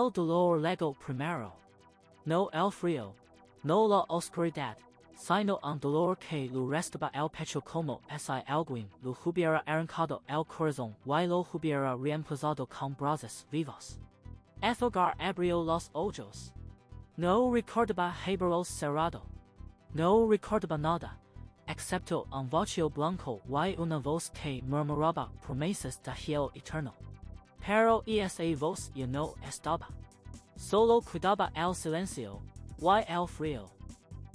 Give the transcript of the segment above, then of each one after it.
El dolor lego primero. No el frío. No la oscuridad. Sino un dolor que lo restaba el pecho como si alguien lo hubiera arrancado el corazón y lo hubiera reemplazado con brasas vivas. Aethelgar abrió los ojos. No recordaba haberlo cerrado. No recordaba nada, excepto un vacío blanco y una voz que murmuraba promesas de hielo eterno. Pero esa voz ya no estaba. Solo cuidaba el silencio y el frío.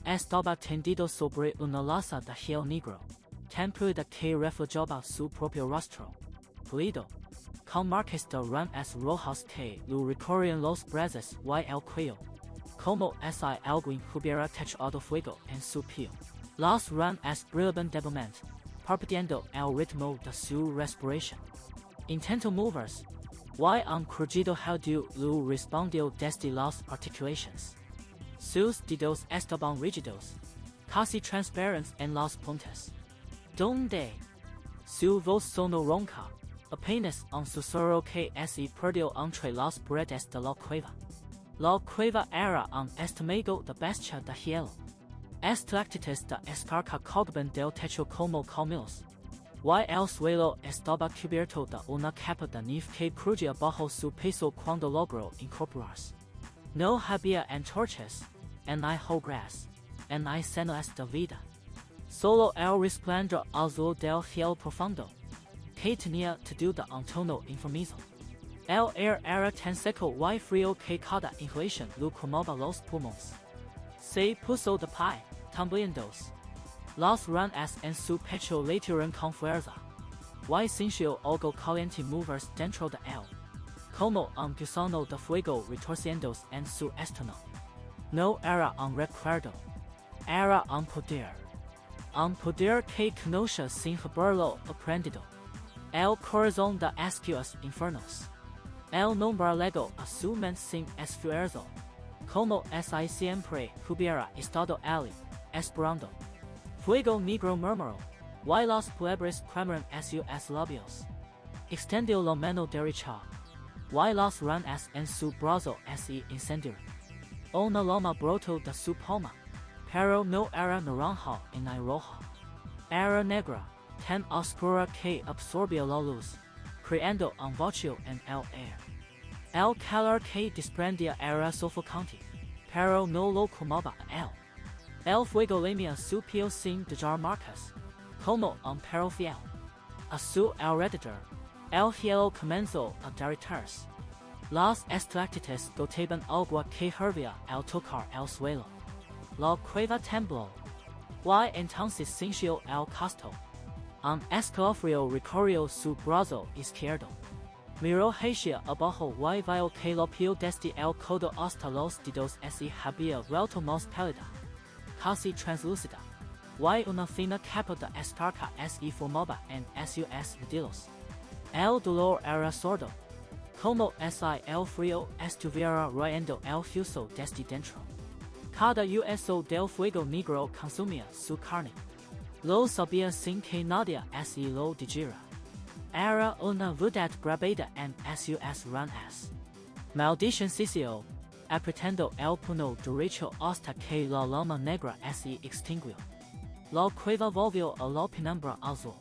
Estaba tendido sobre una losa de hielo negro, templada que reflejaba su propio rostro, pulido, con marcas de ramas rojas que lo recorrían los brazos y el cuello, como si alguien hubiera echado fuego en su piel. Las ramas brillaban débilmente, parpadeando el ritmo de su respiración. Intentó moverse, y un crujido audio lo respondió desde las articulaciones. Sus dedos estaban rígidos, casi transparentes en las puntas. ¿Dónde? Su voz sonó ronca, apenas un susurro que se perdió entre las paredes de la cueva. La cueva era un estómago de bestia de hielo. Estalactites de escarcha colgaban del techo como colmillos, y el suelo estaba cubierto de una capa de nieve que crujía bajo su peso cuando logró incorporarse. No había antorchas, en el hogueras, en el señales de vida. Solo el resplandor azul del hielo profundo, que tenía todo un tono enfermizo. El aire era tan seco y frío que cada inhalación lo quemaba los pulmones. Se puso de pie, tambaleándose. Las ranas en su pecho latieron con fuerza, y sintió algo caliente moverse dentro de él, como un gusano de fuego retorciéndose en su estómago. No era un recuerdo, era un poder que conocía sin haberlo aprendido. El corazón de Ascuas Infernales. El nombre llegó a su mente sin esfuerzo, como si siempre hubiera estado allí, esperando. Fuego negro murmuró, y las palabras clamaron en sus labios. Extendió la mano derecha, y las ranas en su brazo se encendieron. Una llama brotó de su palma, pero no era naranja ni roja. Era negra, tan oscura que absorbía la luz, creando un vacío en el aire. El calor que desprendía era sofocante, pero no lo quemaba a él. El fuego lamía su piel sin dejar marcas, como un perro fiel. A su alrededor, el hielo comenzó a derretirse. Las estalactites goteaban agua que hervía al tocar el suelo. La cueva tembló, y entonces sintió el costo. Un escalofrío recorrió su brazo izquierdo. Miró hacia abajo y vio que la piel desde el codo hasta los dedos se había vuelto más pálida, casi translúcida, y una fina capa de escarcha se formaba en sus nudillos. El dolor era sordo, como si el frío estuviera royendo el fuso desde dentro. Cada hueso del fuego negro consumía su carne. Lo sabía sin que nadie se lo dijera. Era una verdad grabada en sus ranas. Maldición cesó, apretando el puño derecho hasta que la llama negra se extinguió. La cueva volvió a la penumbra azul.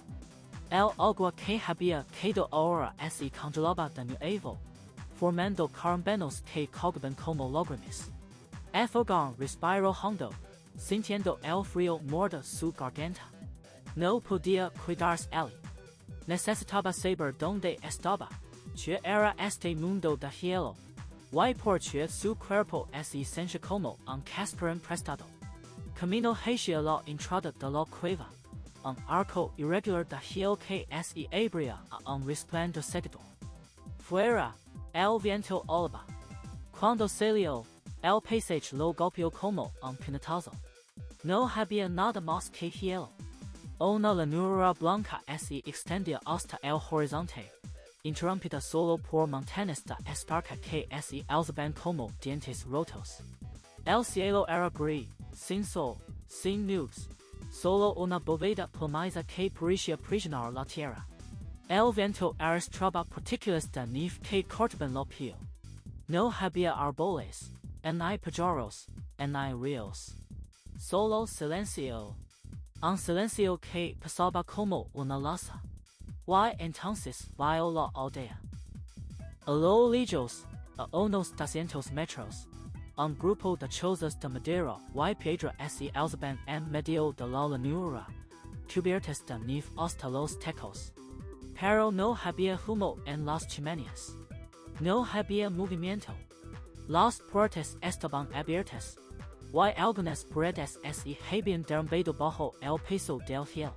El agua que había quedado ahora se congelaba de nuevo, formando carambelos que colgaban como lágrimas. Aethelgar respiró hondo, sintiendo el frío morder su garganta. No podía cuidarse él. Necesitaba saber dónde estaba, que era este mundo de hielo, y porque su cuerpo se sentía como un cascarón prestado. Camino hacia la entrada de la cueva, un arco irregular de hielo que se abría a un resplandor seguidor. Fuera, el viento olaba. Cuando salió, el paisaje lo golpeó como un puñetazo. No había nada más que hielo. Una llanura blanca se extendía hasta el horizonte, interrumpida solo por montañas de escarcha que se alzaban como dientes rotos. El cielo era gris, sin sol, sin nubes, solo una bóveda plomada que parecía presionar la tierra. El viento arrastraba partículas de nieve que cortaban la piel. no había árboles, ni pajaros, ni ríos. Solo silencio. Un silencio que pasaba como una losa. Y entonces vio la aldea. A lo lejos, a unos 200 metros, un grupo de chozas de madera y piedra se alzaban en medio de la llanura, cubiertas de nieve hasta los tecos. Pero no había humo en las chimeneas. No había movimiento. Las puertas estaban abiertas. Y algunas paredes se habían derrumbado bajo el peso del hielo.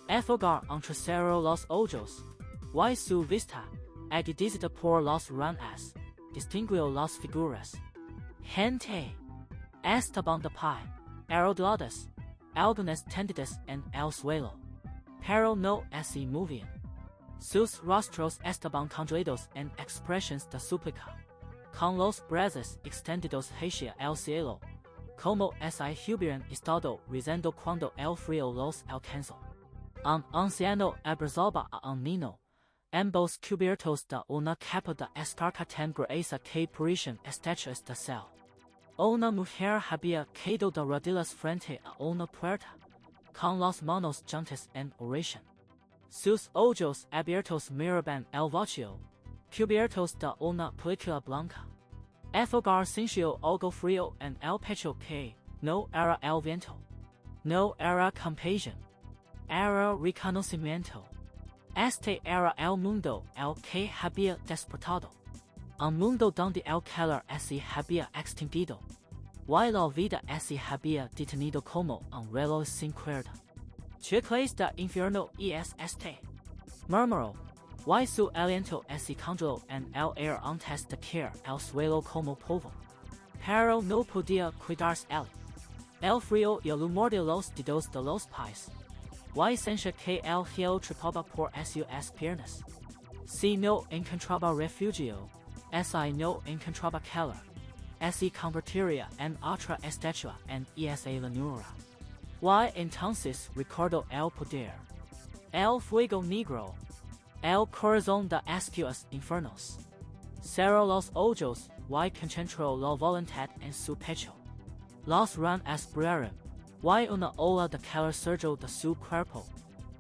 Aethelgar entrecerró los ojos. Y su vista, agudizada por las ranas, distinguió las figuras. Gente. Estaban de pie, arrodilladas, algunas tendidas en el suelo. Pero no se movían. Sus rostros estaban congelados en expresiones de súplica, con los brazos extendidos hacia el cielo, como si hubieran estado rezando cuando el frío los alcanzó. Un anciano abrazaba a un niño, ambos cubiertos de una capa de escarcha tan gruesa que parecían estatuas de sal. Una mujer había quedado de rodillas frente a una puerta, con las manos juntas en oración. Sus ojos abiertos miraban el vacío, cubiertos de una película blanca. Aethelgar sintió algo frío en el pecho que no era el viento. No era compasión. Era reconocimiento. Este era el mundo el que había despertado. Un mundo donde el calor se había extinguido. Y la vida se había detenido como un reloj sin cuerda. Chicles de infierno es este. Murmuró. Y su aliento se congeló en el aire antes de caer al suelo como polvo. Pero no podía cuidarse él. El frío y el humor de los dedos de los pies. Y sentía que el hielo trepaba por sus piernas. Si no encontraba refugio, si no encontraba calor, se convertiría en otra estatua en esa llanura. Y entonces recordó el poder. El fuego negro. El corazón de Ascuas Infernales. Cerró los ojos y concentró la voluntad en su pecho. Las ranas brillaron, y una ola de calor surgió de su cuerpo,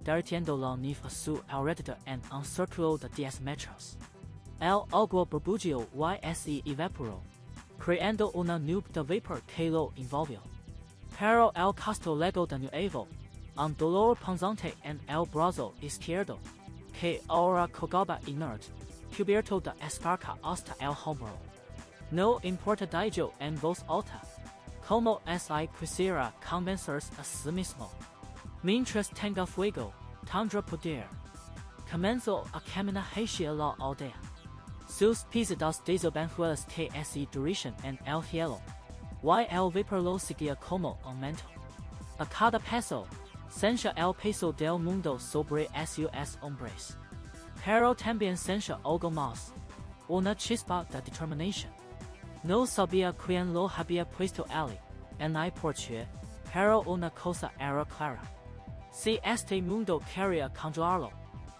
derritiendo la nieve a su alrededor en un círculo de 10 metros. El agua burbujeó y se evaporó, creando una nube de vapor que lo envolvió. Pero el costó luego de nuevo, un dolor punzante en el brazo izquierdo, que ahora colgaba inerte, cubierto de escarcha hasta el hombro. No importa dijo en voz alta, como si quisiera convencerse a sí mismo. Mientras tenga fuego, tendrá poder. Comenzó a caminar hacia la aldea. Sus pisadas desabanjuelas que se dirigen en el hielo, y el vapor lo seguía como un manto. A cada paso, sentía el peso del mundo sobre sus hombros. Pero también sentía algo más, una chispa de determinación. No sabía quién lo había puesto allí, en el porche, pero una cosa era clara. Si este mundo quería congelarlo,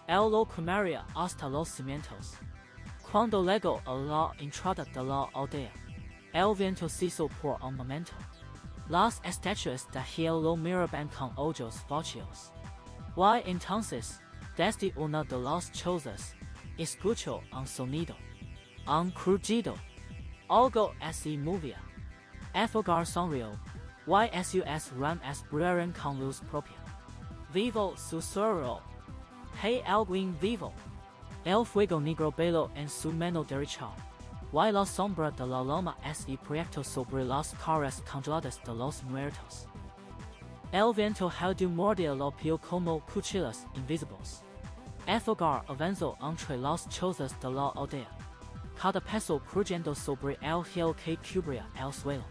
él lo quemaría hasta los cimientos. Cuando llegó a la entrada de la aldea, el viento cesó por un momento. Las estatuas de hielo lo miraban con ojos vacíos. Y entonces, desde una de las chozas, escuchó un sonido. Un crujido. Algo se movía. Aethelgar sonrió, y sus ranas brillaron con luz propia. Vivo susurró. Hay alguien vivo. El fuego negro bailó en su mano derecha, y la sombra de la loma se proyectó sobre las caras congeladas de los muertos. El viento haudo mordía la piel como cuchillas invisibles. Aethelgar avanzó entre las chozas de la aldea, cada paso crujiendo sobre el hielo que cubría el suelo.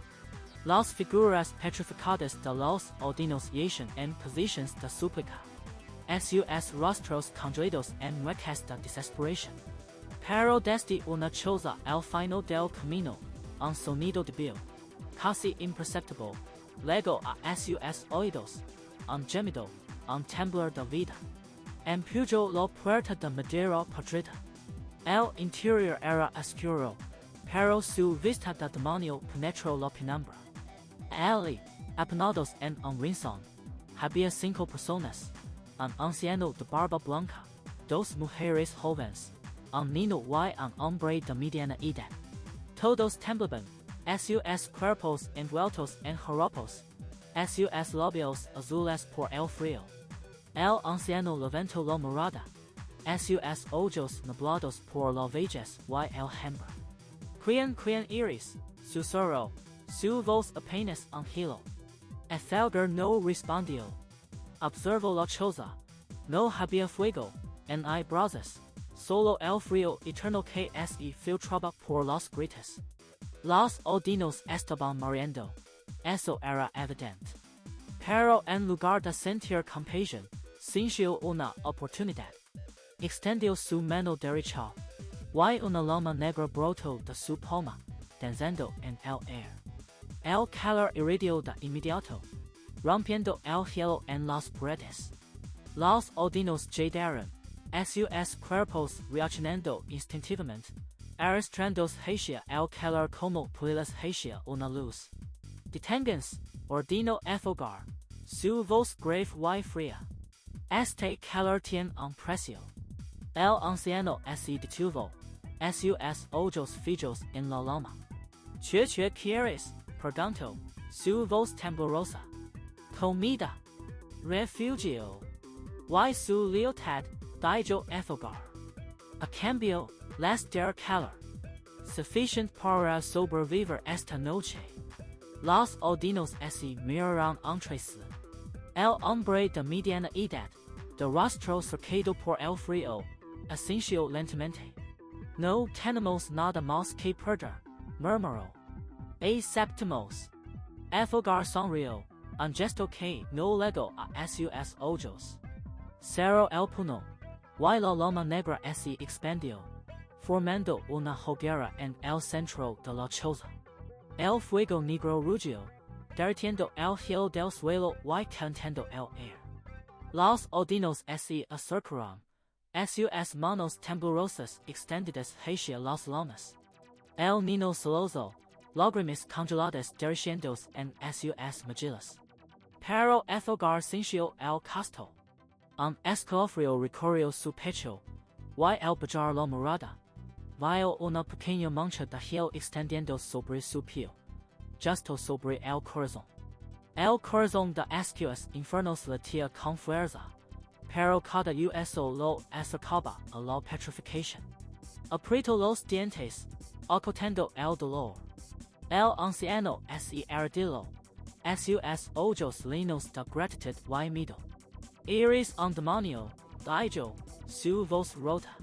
Las figuras petrificadas de los aldeanos yacían en posiciones de súplica. Sus rostros congelados en muecas de desesperación. Pero desde una choza al final del camino, un sonido débil, casi imperceptible, llegó a sus oídos, un gemido, un temblor de vida. Empujó la puerta de madera podrida. El interior era oscuro, pero su vista de demonio penetró la penumbra. Allí, apenados en un rincón, había 5 personas, un anciano de barba blanca, 2 mujeres jóvenes, un niño y un hombre de mediana edad. Todos temblaban, sus cuerpos envueltos en jaropos, sus labios azules por el frío. El anciano levantó la mirada, sus ojos nublados por la vejez y el hambre. ¿Quién eres? Susurró, su voz apenas un hielo. Aethelgar no respondió. Observó la choza. No había fuego, en hay brasas, solo el frío eterno que se filtraba por los gritos. Los odinos estaban muriendo. Eso era evidente. Pero en lugar de sentir compasión, sintió una oportunidad. Extendió su mano derecha, y una llama negra brotó de su palma, danzando en el aire. El calor irradió de inmediato, rompiendo el hielo en las paredes. Los odinos llegaron, sus cuerpos reaccionando instintivamente, arrastrándose hacia el calor como puedes hacia una luz. Deténganse, ordenó Aethelgar, su voz grave y fría. Este calor tiene un precio. El anciano se detuvo, sus ojos fijos en la llama. ¿Qué quieres? Preguntó, su voz temblorosa. Comida. Refugio. Y su lealtad, dijo Aethelgar. A cambio, les der calor. Suficiente para sobrevivir esta noche. Los odinos se miraron entre sí. El hombre de mediana edad, de rostro cercado por el frío, asintió lentamente. No tenemos nada más que perder, murmuró. Aceptemos. Aethelgar sonrió, un gesto que no llegó a sus ojos. Cerró el puño, y la llama negra se expandió, formando una hoguera en el centro de la choza. El fuego negro rugió, derritiendo el hielo del suelo y calentando el aire. Los odinos se acercaron, sus manos temblorosas extendidas hacia las llamas. El niño celoso, lágrimas congeladas derritiéndose en sus mejillas. Pero Aethelgar sintió el costo. Un escalofrío recorrió su pecho, y al bajar la mirada, vio una pequeña mancha de hielo extendiendo sobre su piel, justo sobre el corazón. El corazón de Ascuas Infernales latía con fuerza, pero cada uso lo acercaba a la petrificación. Apretó los dientes, ocultando el dolor. El anciano se arrodilló, sus ojos llenos de gratitud y miedo. Eres un demonio, dijo, su voz rota.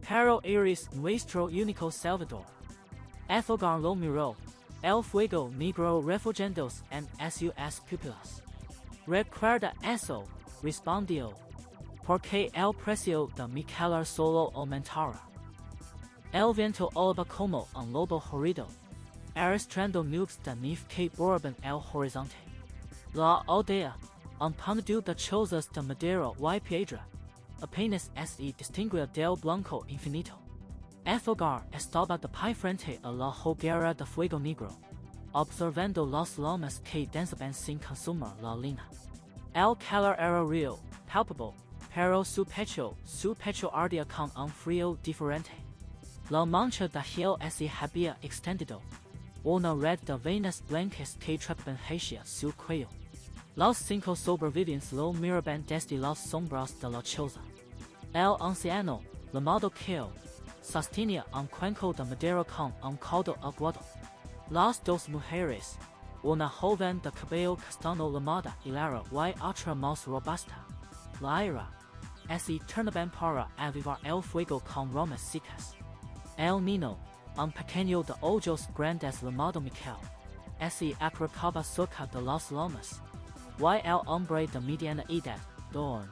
Pero eres nuestro único salvador. Aethelgar lo miró, el fuego negro refugiándose en sus pupilas. Recuerda eso, respondió. Porque el precio de mi calor solo aumentará. El viento olaba como un lobo herido, arrastrando nubes de nieve que borraban el horizonte. La aldea, un panadero de chozas de madera y piedra, apenas se distinguía del blanco infinito. Aethelgar estaba de pie frente a la hoguera de fuego negro, observando las llamas que danzaban sin consumir la leña. El calor era real, palpable, pero su pecho ardía con un frío diferente. La mancha de hielo se había extendido, una red de venas blancas que trepaban hacia su cuello. Los 5 sobrevivientes lo miraban desde las sombras de la choza. El anciano, llamado Keo, sostenía un cuenco de madera con un caldo aguado. Las 2 mujeres, una joven de cabello castaño llamada Ilara y otra más robusta, Lyra, se turnaban para avivar el fuego con ramas secas. El niño, un pequeño de ojos grandes llamado Michael, se acercaba cerca de las llamas. Y el hombre de mediana edad, Dorn,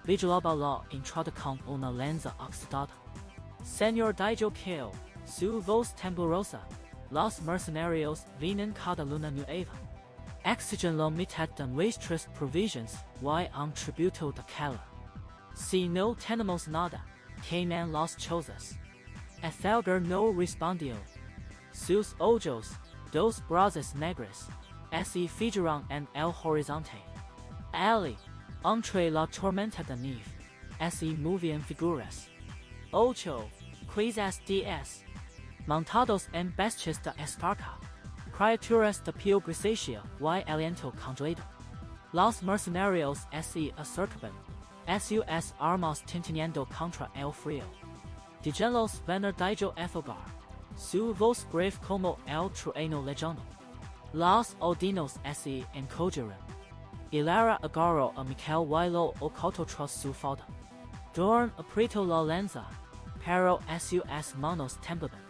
vigilaba la entrada con una lanza oxidada. Señor dijo Keo, su voz temblorosa, los mercenarios vienen cada luna nueva. Exigen la mitad de nuestras provisiones y un tributo de calor. Si no tenemos nada, queman las chozas. Aethelgar no respondió. sus ojos, dos brazos negros, se fijaron en el horizonte. Ali, entre la tormenta de nieve, se movían figuras. 8. Quizás 10. Montados en bestias de esparta, criaturas de piel grisácea y aliento congelado. Los mercenarios se acercaban, sus armas tintineando contra el frío. Díjenlos venir dijo Aethelgar, su voz grave como el trueno lejano. Los odinos se encogeran. Hilara agarró a Michael y lo ocultó tras su falda. Dorn apretó la lanza, pero sus manos temblaban.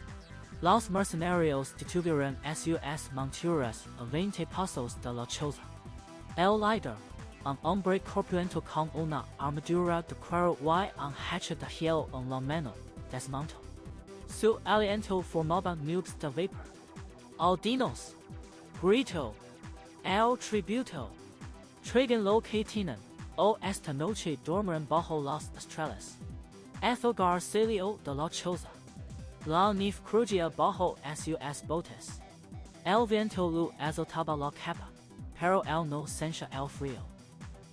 Los mercenarios detuvieron sus monturas a 20 pasos de la choza. El líder, un hombre corpulento con una armadura de cuero y un hacha de hielo en la mano, desmontó. Su aliento formaba nubes de vapor. Aldinos, gritó, el tributo, traigan lo que tienen, o esta noche dormirán bajo las estrellas. Aethelgar salió de la choza. La nieve crujía bajo sus botas. El viento lo azotaba la capa, pero él no sentía el frío.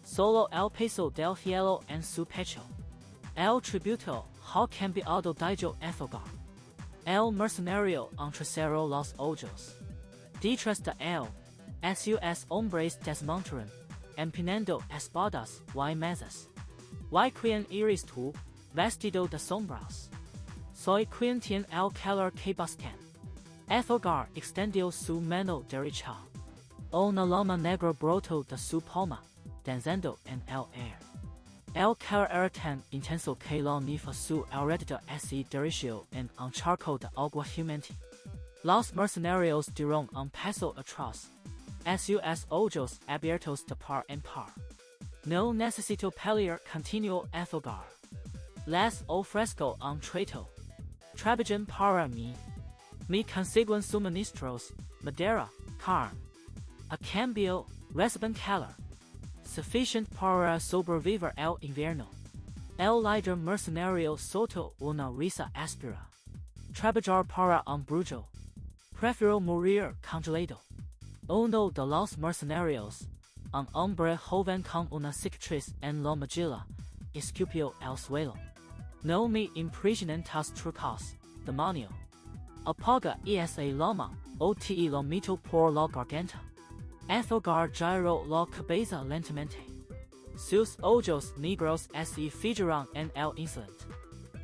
Solo el peso del hielo en su pecho. El tributo ha cambiado dijo Aethelgar. El mercenario entrecerró los ojos. Detrás de él, sus hombres desmontaron, empuñando espadas y mesas. Y quien eres tú, vestido de sombras? Soy quien tiene el calor que buscan. Aethelgar extendió su mano derecha. Una llama negra brotó de su palma, danzando en el aire. El calor era tan intenso que la nieve a su alrededor se derritió en un charco de agua humante. Los mercenarios dieron un paso atrás, sus ojos abiertos de par en par. No necesito pelear, continuó Aethelgar. Les ofrezco un trato. Trabajan para mí. Me consiguen suministros, madera, carne. A cambio, reciben calor. Suficiente para sobrevivir el invierno. El líder mercenario soltó una risa áspera. Trabajar para un brujo. Prefiero morir congelado. Uno de los mercenarios, un hombre joven con una cicatriz en la mejilla, escupió al suelo. No me impresionan tus trucos, demonio. Apaga esa llama, o te lo meto por la garganta. Aethelgar giró la cabeza lentamente. Sus ojos negros se fijaron en el insolente.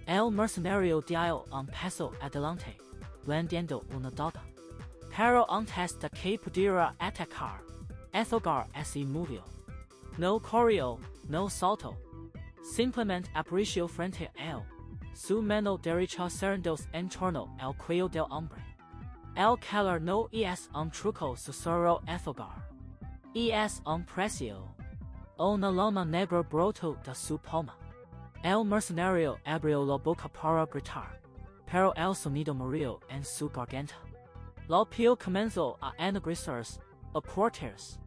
El mercenario dio un paso adelante, blandiendo una daga. Pero antes de que pudiera atacar, Aethelgar se movió. No corrió, no saltó. Simplemente apareció frente a él, su mano derecha cerrándose en torno al cuello del hombre. El calor no es un truco, susurró Aethelgar. Es un precio. Una llama negra brotó de su palma. El mercenario abrió la boca para gritar, pero el sonido murió en su garganta. La piel comenzó a ennegrecerse, a cortarse.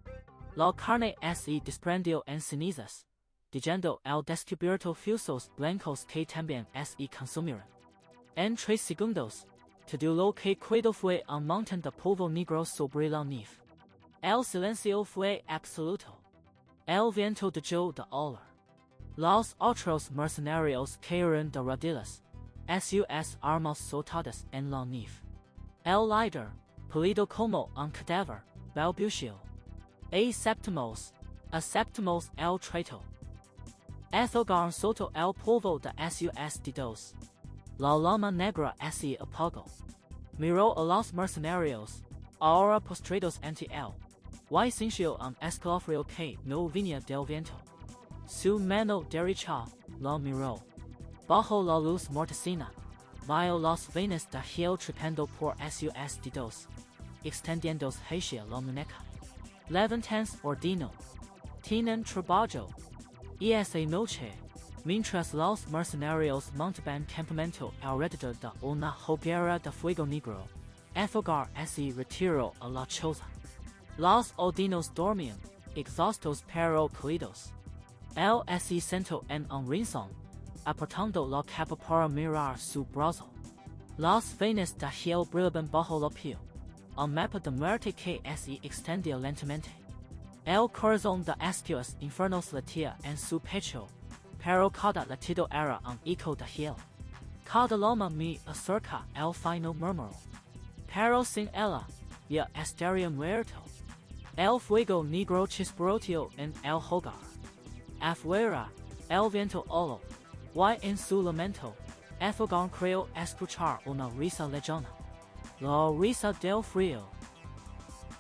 La carne se desprendió en cenizas, dejando al descubierto fusos blancos que también se consumieron. En 3 segundos, todo lo que quedó fue un montón de polvo negro sobre la nieve. El silencio fue absoluto. El viento dejó de oler. Los otros mercenarios cayeron de rodillas, sus armas soltadas en la nieve. El líder, pálido como un cadáver, balbuceó. Aceptamos el trato. Aethelgar soltó el polvo de sus dedos. La llama negra se apagó. Miró a los mercenarios, ahora postrados ante él, y sintió un escalofrío que no venía del viento. Su mano derecha la miró. Bajo la luz mortecina, vio las venas de hielo trepando por sus dedos, extendiéndose hacia la muñeca. Levantanse ordinó. Tienen trabajo. Esa noche, mientras los mercenarios montaban campamento alrededor de una hoguera de fuego negro, Aethelgar se retiró a la choza. Los odinos dormían, exhaustos pero cálidos. Él se sentó en un rincón, apartando la capa para mirar su brazo. Las Venas da hielo brilban bajo la piel. Un mapa de muerte que se extendía lentamente. El corazón de Ascuas Infernales latía en su pecho, pero cada latido era un eco de hielo. Cada loma me acerca el final murmuro. Pero sin ella, ya estaría muerto. El fuego negro chisperoteó en el hogar. Afuera, el viento holo, y en su lamento, Aethelgar creyó escuchar una risa lejana. La risa del frío.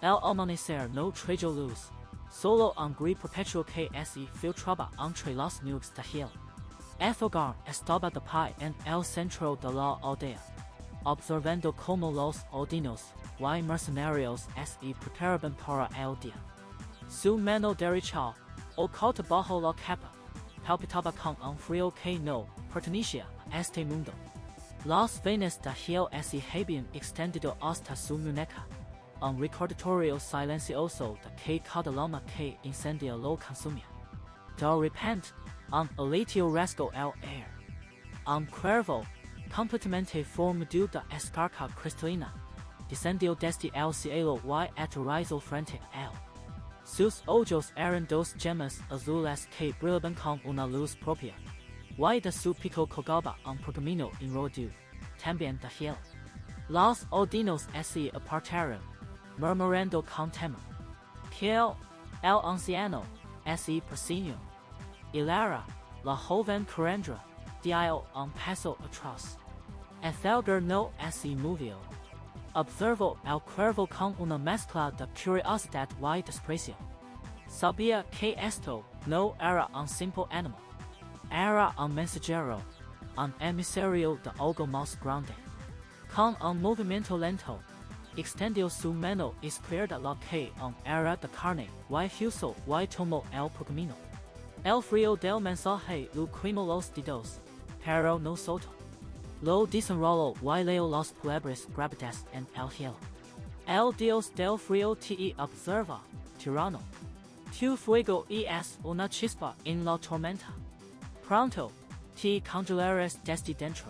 El amanecer no trajo luz, solo un gris perpetuo que se filtraba entre las nubes de hielo. Aethelgar estaba de pie en el centro de la aldea, observando como los odinos y mercenarios se preparaban para el día. Su mano derecha, oculta bajo la capa, palpitaba con un frío que no pertenecía a este mundo. Las venas de hielo se habían extendido hasta su muñeca, un recordatorio silencioso de que cada llama que incendia lo consumía. De repente, un aleteo rasgó el aire. Un cuervo, completamente formado de escarcha cristalina, descendió desde el cielo y aterrizó frente a él. Sus ojos eran dos gemas azules que brillaban con una luz propia, y de su pico colgaba un pergamino enrollado, también de hielo. Los odinos se apartaron, murmurando con temor. Que el anciano se persiguió. Hilara, la joven curandera, dio un paso atrás. Aethelgar no se movió. Observó el cuervo con una mezcla de curiosidad y desprecio. Sabía que esto no era un simple animal. Era un mensajero, un emisario de algo más grande. Con un movimiento lento, extendió su mano izquierda la que era de carne y hueso y tomó el pergamino. El frío del mensaje lo quemó los dedos, pero no soltó. Lo desenrolló y leyó las palabras grabadas en el hielo. El dios del frío te observa, tirano. Tu fuego es una chispa en la tormenta. Pronto, te congelarás desde dentro.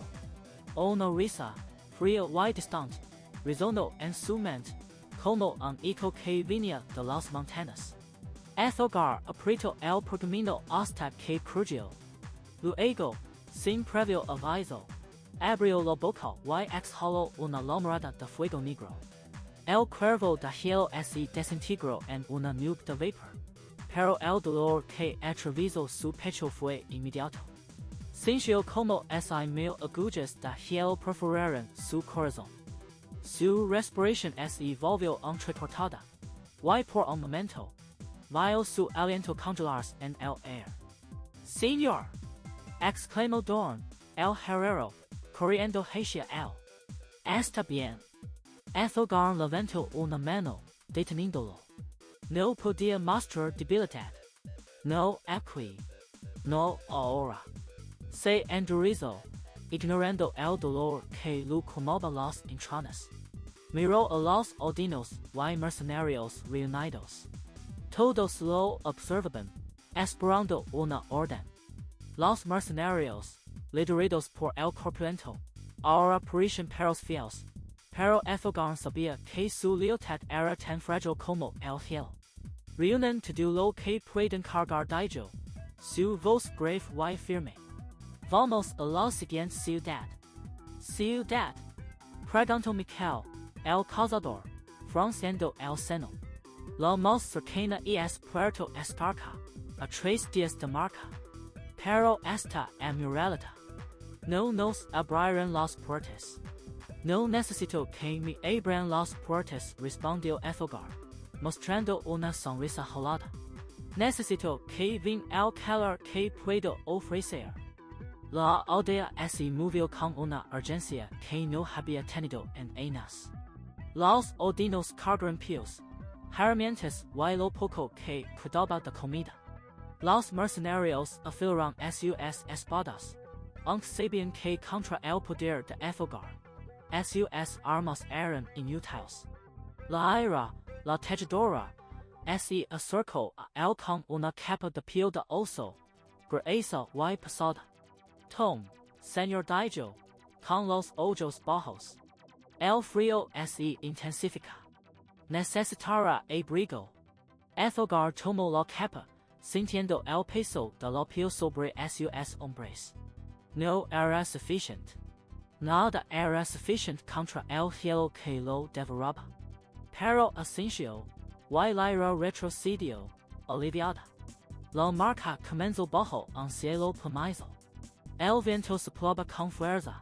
Una risa, frío y distante, resonó en su mente, como un eco que venía de las montañas. Aethelgar apretó el pergamino hasta que crujió. Luego, sin previo aviso, abrió la boca y exhaló una llamarada de fuego negro. El cuervo de hielo se desintegró en una nube de vapor, pero el dolor que atravesó su pecho fue inmediato. Sintió como esas 1000 agujas de hielo perforaron su corazón. Su respiración se volvió entrecortada, y por un momento, vio su aliento congelarse en el aire. Señor, exclamó Dorn, el herrero, corriendo hacia él. Está bien. Aethelgar levantó una mano, deteniéndolo. No podía mostrar debilidad. No aquí. No ahora. Se enderezó, ignorando el dolor que lo conmovía las entrañas. Miró a los odinos y mercenarios reunidos. Todos lo observaban, esperando una orden. Los mercenarios, liderados por el corpulento, ahora parecían perros fieles, pero Aethelgar sabía que su lealtad era tan frágil como el hielo. Reúnen todo lo que pueden cargar de su voz grave y firme. Vamos a la siguiente ciudad. Ciudad, preguntó Miquel, el cazador, frunciendo el seno. La más cercana es Puerto Escarcha, a 3 días de marca. Pero está amurallada. No nos abrirán las puertas. No necesito que me abran las puertas, respondió Aethelgar, mostrando una sonrisa jalada. Necesito que ven el calor que puedo ofrecer. La aldea se movió con una urgencia que no había tenido en años. Los odinos cargaron pios, herramientas y lo poco que quedaba de comida. Los mercenarios afilaron sus espadas, aunque sabían que contra el poder de Aethelgar, sus armas eran inútiles. La ira, la tejedora, se acercó a él con una capa de piel de oso, gruesa y pesada. Tom, señor Dijo, con los ojos bajos. El frío se intensifica. Necesitará abrigo. Aethelgar tomó la capa, sintiendo el peso de la piel sobre sus hombres. No era suficiente. Nada era suficiente contra el hielo que lo devoraba. Pero ascensió, y la retrocedió, aliviada. La marca comenzó bajo un cielo plumoso. El viento soplaba con fuerza,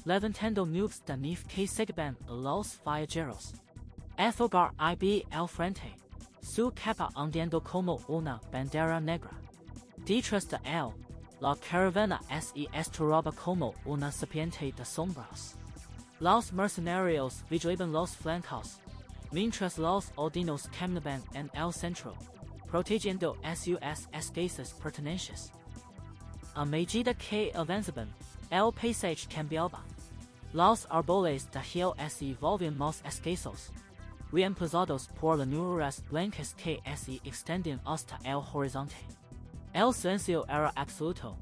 levantando nubes de nieve que seguían a los viajeros. Aethelgar iba al frente, su capa ondeando como una bandera negra. Detrás de él, la caravana se estiraba como una serpiente de sombras. Los mercenarios vigilaban los flancos, mientras los aldeanos caminaban en el centro, protegiendo sus escasas pertenencias. A medida que avanzaban, el paisaje cambiaba. Los árboles de hielo se volvían más escasos, reemplazados por las nuras blancas que se extendían hasta el horizonte. El silencio era absoluto,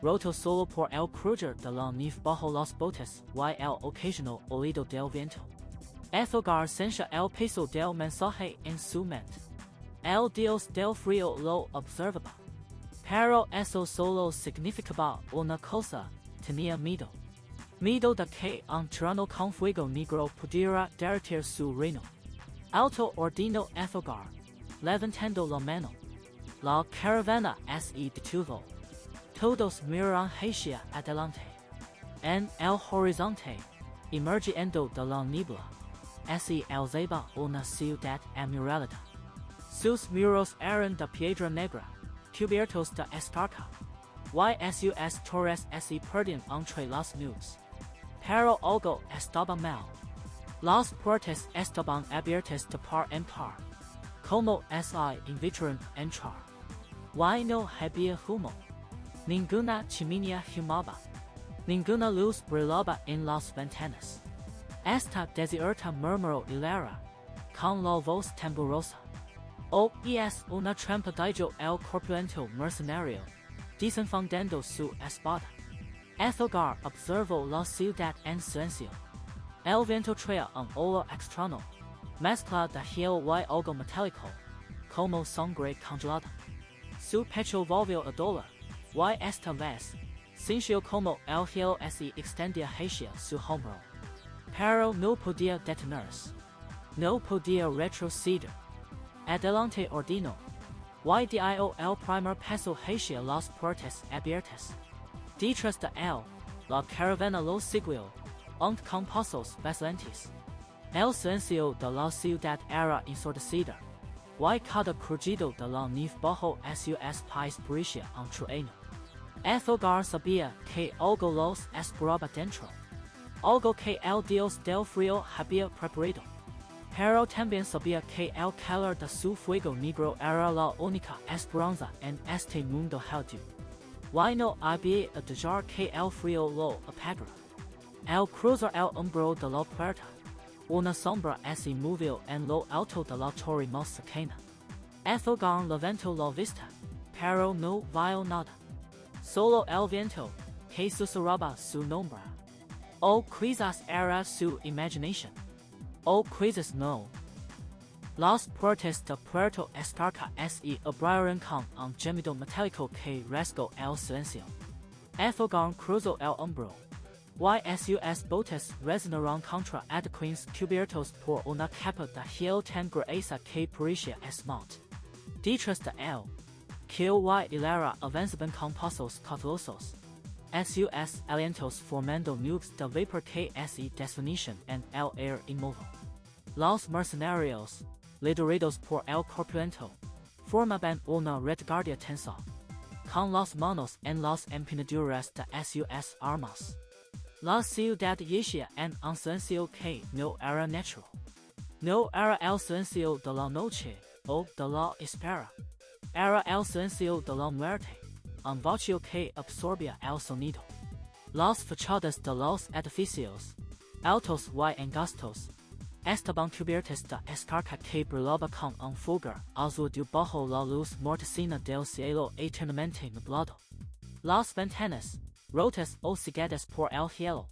roto solo por el crujir de la nieve bajo los botes y el ocasional oído del viento. Aethelgar sentía el peso del mensaje en su mente. El Dios del Frío lo observaba. Pero eso solo significaba una cosa: tenía miedo. Miedo de que un tirano con fuego negro pudiera derretir su reino. Alto ordenó Aethelgar, levantando la mano. La caravana se detuvo. Todos miraron hacia adelante. En el horizonte, emergiendo de la niebla, se alzaba una ciudad amurallada. Sus muros eran de piedra negra, cubiertos de escarcha, y sus torres se perdían entre las nubes. Pero algo estaba mal. Las puertas estaban abiertas de par en par, como si invitaran a entrar. Y no había humo. Ninguna chimenea humaba. Ninguna luz brillaba en las ventanas. Esta desierta murmuró Hilera, con la voz temblorosa. Oh, es una trampa, dijo el corpulento mercenario, desenfundando su espada. Aethelgar observó la ciudad en silencio. El viento traía un olor extraño, mezcla de hielo y algo metálico, como sangre congelada. Su pecho volvió a doler, y esta vez, sintió como el hielo se extendía hacia su hombro. Pero no podía detenerse. No podía retroceder. Adelante ordenó. Y dio el primer paso hacia las puertas abiertas. Detrás de él, la caravana lo siguió, con pasos vacilantes. El silencio de la ciudad era ensordecida, y cada crujido de la nieve bajo sus pies parecía un trueno. Aethelgar sabía que algo los esperaba dentro, algo que el Dios del Frío había preparado. Pero también sabía que el calor de su fuego negro era la única esperanza en este mundo jodido. Y no había a dejar que el frío lo apagara. Al cruzar el umbral de la puerta, una sombra se movió en lo alto de la torre más cercana. Aethelgar levantó la vista, pero no vio nada. Solo el viento, que susurraba su nombre. O quizás era su imaginación. O quizás no. Las puertas de Puerto Escarcha se abrieron con un gemido metálico que rasgó el silencio. Aethelgar cruzó el umbral, y sus botes resonaron contra adoquines cubiertos por una capa de hielo tan gruesa que parecía esmalte. Detrás de él, Kill y Hilera avanzaban con pasos cautelosos. Sus alientos formando nubes de vapor que se desvanecían en el aire inmóvil. Los mercenarios, liderados por el corpulento, formaban una retaguardia tensa, con las manos en las empuñaduras de sus armas. La ciudad yacía en un silencio que no era natural. No era el silencio de la noche o de la espera. Era el silencio de la muerte, un vacío que absorbía el sonido. Las fachadas de los edificios, altos y angostos, estaban cubiertas de escarcha que brillaba con un fulgor azul bajo la luz mortecina del cielo eternamente nublado. Las ventanas, rotas o cegadas por el hielo,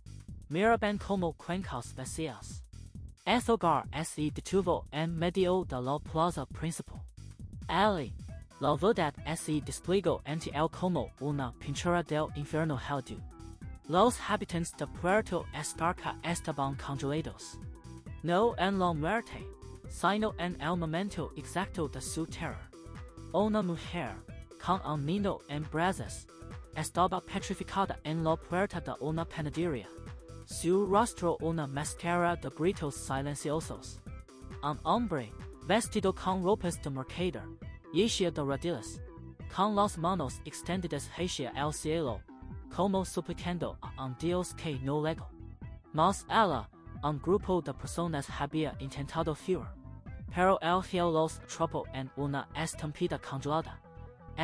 miraban como cuencas vacías. Aethelgar se detuvo en medio de la plaza principal. Ali, la verdad se desplegó ante él como una pintura del infierno helado. Los habitantes de Puerto Escarca estaban congelados. No en la muerte, sino en el momento exacto de su terror. Una mujer, con un niño en brazos, estaba petrificada en la puerta de una panadería. Su rostro una máscara de gritos silenciosos. Un hombre, vestido con ropas de mercader, yacía de rodillas, con las manos extendidas hacia el cielo, como suplicando a un Dios que no llegó. Más allá, un grupo de personas había intentado fuir, pero el hielo los atrapó en una estampida congelada.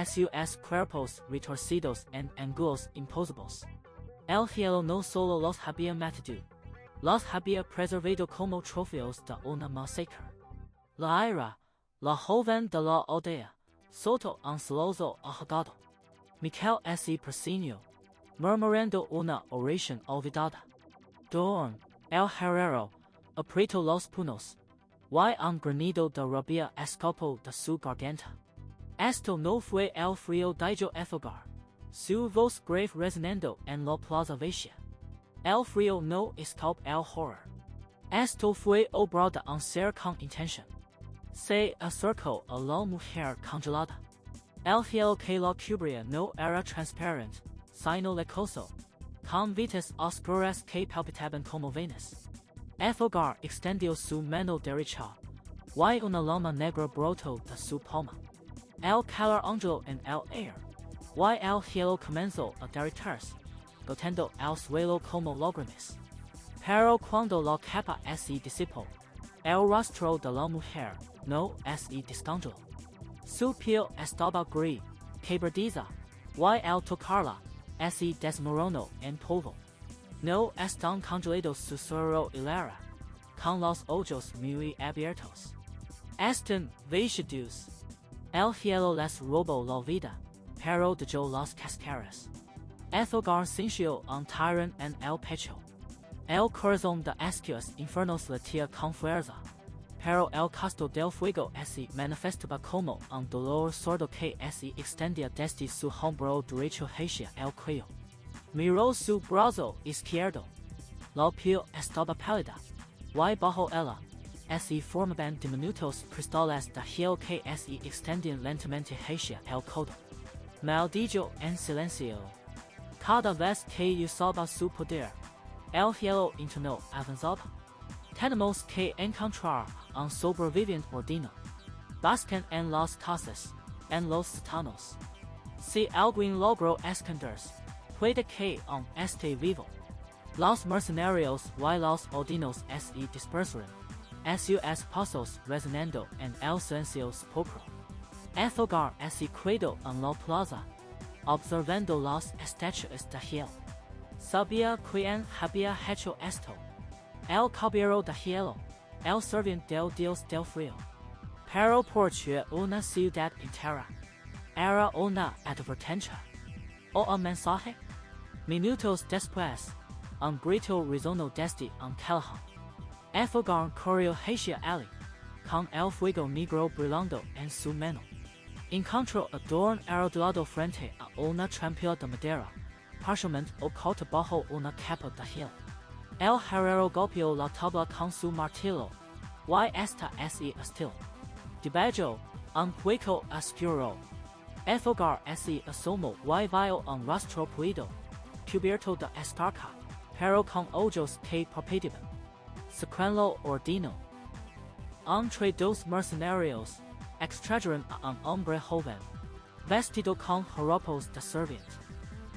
Sus cuerpos retorcidos en ángulos imposibles. El hielo no solo los había matado, los había preservado como trofeos de una masacre. La ira, la joven de la aldea, soltó un celoso ahogado. Miquel se persiguió, murmurando una oración olvidada. Dorn, el herrero, apretó los puños. Y un granido de rabia escapó de su garganta. Esto no fue el frío de Aethelgar, su voz grave resonando en la plaza vacía. El frío no escapó el horror. Esto fue obra de un ser con intención. Se acercó a la mujer congelada. El hielo que la cubría no era transparente, sino lecoso, con vetas oscuras que palpitaban como venas. Aethelgar extendió su mano derecha, y una lama negra brotó de su palma. El calor onduló en el aire, y el hielo comenzó a derretirse, goteando el suelo como lágrimas. Pero cuando la capa se disipó, el rostro de la mujer no se descongeló. Su piel estaba gris, quebradiza, y el tocarla, se desmoronó en polvo. No están congelados, susurró Hilera, con los ojos muy abiertos. Están vacíos. El hielo les robó la vida, pero dejó las cascaras. Aethelgar sintió un tirón en el pecho. El corazón de Ascuas Infernales latía con fuerza, pero el costo del fuego se manifestaba como un dolor sordo que se extendía desde su hombro derecho hacia el cuello. Miró su brazo izquierdo. La piel estaba pálida, y bajo ella se formaban diminutos cristales de hielo que se extendían lentamente hacia el codo. Maldillo en silencio. Cada vez que usaba su poder, el hielo interno avanzaba. Tenemos que encontrar un sobreviviente ordino. Buscan en las casas, en los sótanos. Si alguien logró esconderse, puede que aún esté vivo. Los mercenarios y los ordinos se dispersaron, sus pasos resonando en el silencio sepulcro. Aethelgar se quedó en la plaza, observando las estatuas de hielo. Sabía quién había hecho esto. El caballero de hielo, el serviente del Dios del Frío. Pero por qué una ciudad entera. Era una advertencia. O un mensaje. Minutos después, un grito resonó desde un callejón. Aethelgar corrió hacia Ali, con el fuego negro brillando en su mano. Encontró a Dorn arrodillado frente a una trampilla de madera, parcialmente oculta bajo una capa de hielo. El herrero golpeó la tabla con su martillo, y esta se estiló. Debajo, un hueco oscuro. Aethelgar se asomó y vio un rostro pulido, cubierto de escarcha, pero con ojos que palpitaban. Secuenlo ordino. Entre dos mercenarios, extrajeron a un hombre joven, vestido con harapos de serviente.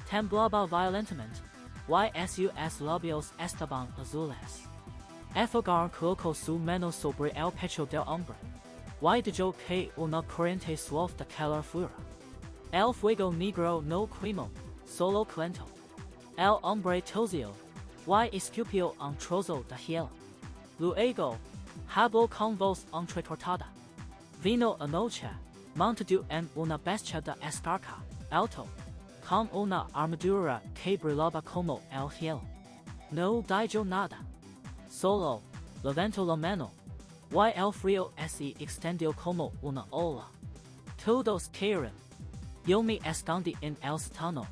Temblaba violentamente, y sus labios estaban azules. Aethelgar colocó su mano sobre el pecho del hombre, y dejó que una corriente suave de calor fuera. El fuego negro no quemó, solo calentó. El hombre tosió, y escupió un trozo de hielo. Luego, habló con voz entrecortada. Vino anoche, montado en una bestia de escarcha, alto, con una armadura que brillaba como el hielo. no digo nada. Solo, levanto la mano. Y el frío se extendió como una ola. Todos cayeron. Yo me escondí en el sótano,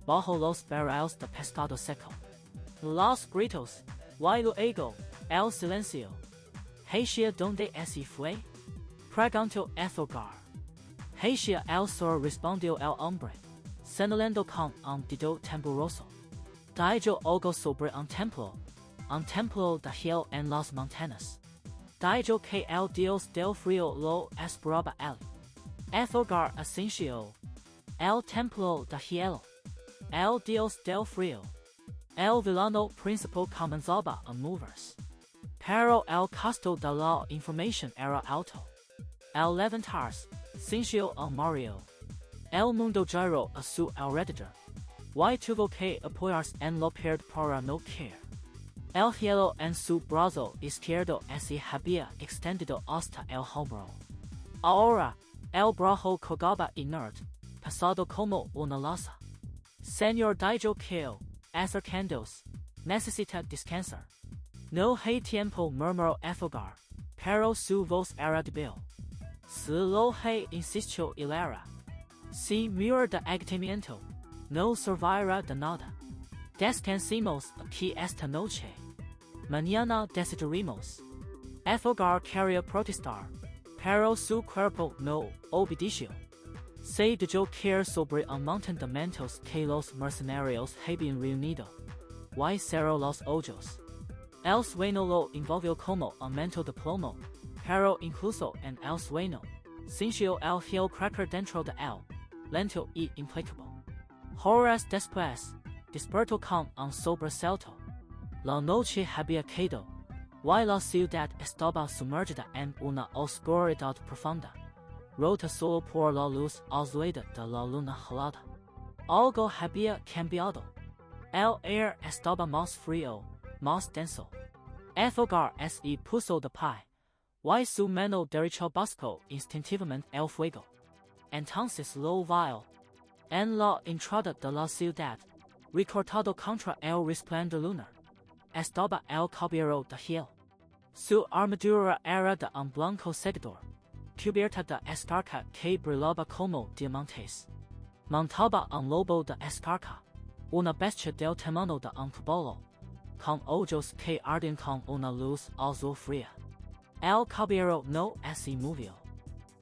bajo los barriles de pescado seco. Los gritos, y luego, el silencio. ¿Hacia dónde se fue? Preguntó Aethelgar. Hacia el sur respondió el hombre, señalando con un dedo tembloroso. Dijo algo sobre un templo de hielo en las montañas. Dijo que el Dios del Frío lo esperaba él. Aethelgar asintió. El templo de hielo. El Dios del Frío. El villano principal comenzaba a moverse. Pero el costo de la información era alto. El levantarse, sintió el Mario. El mundo giró a su alrededor. Y tuvo que apoyarse en la pared para no caer. El hielo en su brazo izquierdo se había extendido hasta el hombro. Ahora, el brazo colgaba inerte, pesado como una losa. Señor dijo que, acercándose, necesita descansar. No hay tiempo, murmuró Aethelgar, pero su voz era débil. Si lo hay, insistió Hilera. Si muere de agotamiento, no servirá de nada. Descansemos aquí esta noche. Mañana decidiremos. Aethelgar quería protestar, pero su cuerpo no obedeció. Se dejó caer sobre un montón de mantos que los mercenarios habían reunido. Y cerró los ojos. El sueño lo envolvió como un manto de plomo, pero incluso en el sueño, sintió el hielo crecer dentro de él, lento y implacable. Horas después, despertó con un sobresalto. La noche había caído, y la ciudad estaba sumergida en una oscuridad profunda, rota solo por la luz azulada de la luna helada. Algo había cambiado. El aire estaba más frío, más denso. Aethelgar se puso de pie, y su mano derecha buscó instintivamente el fuego. Entonces lo vio. En la entrada de la ciudad, recortado contra el resplandor lunar, estaba el caballero de hielo. Su armadura era de un blanco seguidor, cubierta de escarcha que brillaba como diamantes. Montaba un lobo de escarcha, una bestia del tamaño de un caballo, con ojos que ardían con una luz azul fría. El caballero no se movió.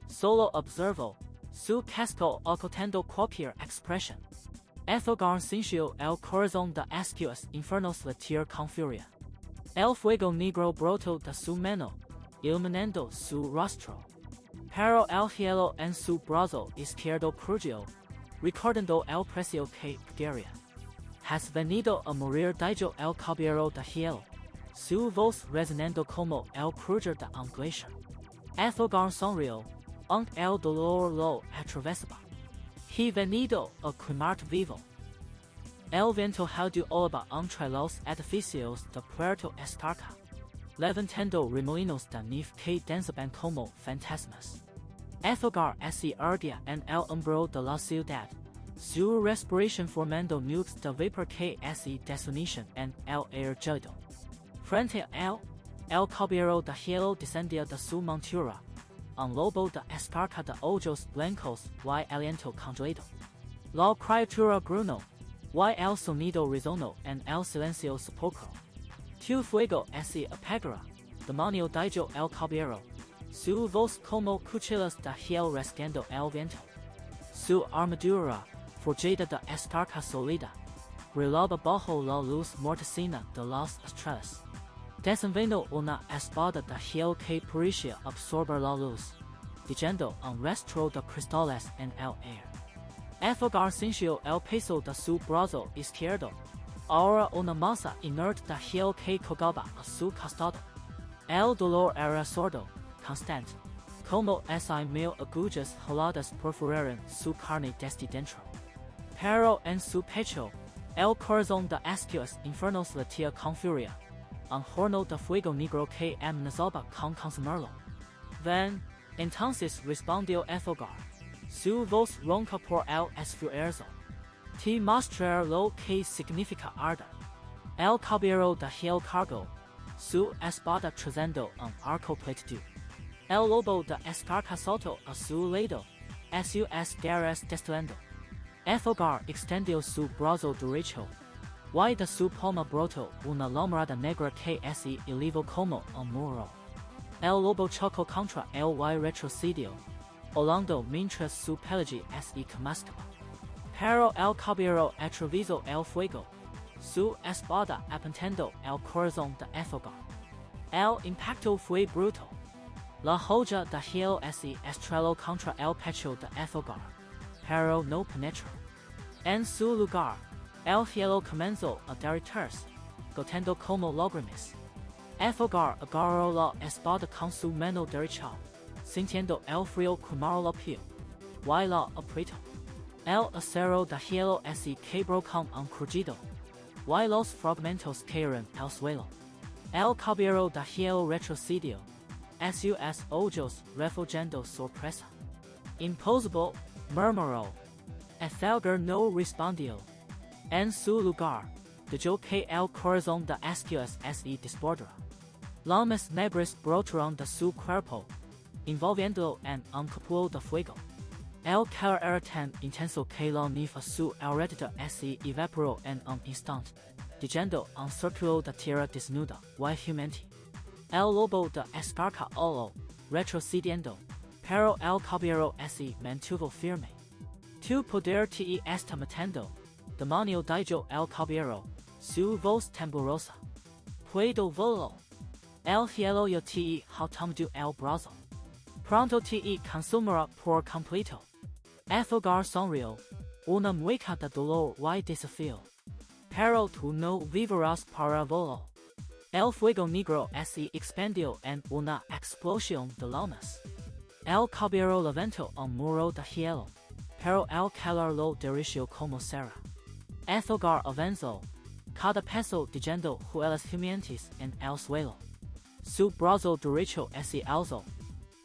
Solo observó, su casco ocultando cualquier expresión. Aethelgar sintió el corazón de Ascuas Infernales latir con furia. El fuego negro brotó de su mano, iluminando su rostro. Pero el hielo en su brazo izquierdo crujió, recordando el precio que pagaría. Has venido a morir, dijo el caballero de hielo, su voz resonando como el crujir de un glaciar. Aethelgar sonrió, aunque el dolor lo atravesaba. He venido a quemarte vivo. El viento jaudió olaba entre los edificios de Puerto Escarcha, levantando remolinos de nieve que danzaban como fantasmas. Aethelgar se ardía en el umbral de la ciudad, su respiración formando nubes de vapor que se desunían en el aire gélido. Frente a él, el caballero de hielo descendía de su montura, un lobo de escarcha de ojos blancos y aliento congelado. La criatura gruñó, y el sonido resonó en el silencio sepulcro. Tu fuego se apagará, demonio, dijo el caballero, su voz como cuchillas de hielo rasgando el viento. Su armadura, forjada de escarcha sólida, brillaba bajo la luz mortecina de las estrellas. Desenvainó una espada de hielo que parecía absorber la luz, dejando un rastro de cristales en el aire. Aethelgar sintió el peso de su brazo izquierdo, ahora una masa inerte de hielo que colgaba a su costado. El dolor era sordo, constante, como si mil agujas heladas perforaran su carne desde dentro. Pero en su pecho, el corazón de Ascuas Infernales latía con furia, un horno de fuego negro que amenazaba con consumirlo. Ven, entonces respondió Aethelgar, su voz ronca por el esfuerzo. Te mostraré lo que significa ardor. El Caballero de Hielo Cargo, su espada trazando un arco plateado. El Lobo de Escarca Soto a su lado, sus garras destilando. Aethelgar extendió su brazo derecho, y de su palma brotó una lombrada negra que se elevó como un muro. El lobo chocó contra él y retrocedió, volando mientras su pelaje se quemaba. Pero el caballero atravesó el fuego, su espada apuntando el corazón de Aethelgar. El impacto fue brutal. La joya de hielo se estrelló contra el pecho de Aethelgar, pero no penetró. En su lugar, el hielo comenzó a derretirse, goteando como lágrimas. Aethelgar agarró la espada con su mano derecha, sintiendo el frío quemar la piel, y la apretó. El acero de hielo se quebró con un crujido, y los fragmentos cayeron al suelo. El caballero de hielo retrocedió, sus ojos reflejando sorpresa. Imposible, murmuró. Aethelgar no respondió. En su lugar, dejó que el corazón de Ascuas se desbordara. Llamas negras brotaron de su cuerpo, envolviéndolo en un cúpulo de fuego. El calor era tan intenso que la nieve a su alrededor se evaporó en un instante, dejando un círculo de tierra desnuda y humeante. El lobo de Escarca olo, retrocediendo, pero el caballero se mantuvo firme. Tu poder te está matando, demonio dijo el caballero, su voz temblorosa. Puedo volar. El hielo ya te ha tomado el brazo. Pronto te consumirá por completo. Aethelgar sonrió, una mueca de dolor y desafío. Pero tú no vivirás para volar. El fuego negro se expandió en una explosión de llamas. El caballero levantó un muro de hielo, pero el calor lo derritió como cera. Aethelgar avanzó, cada paso dejando huellas humeantes en el suelo. Su brazo derecho se alzó,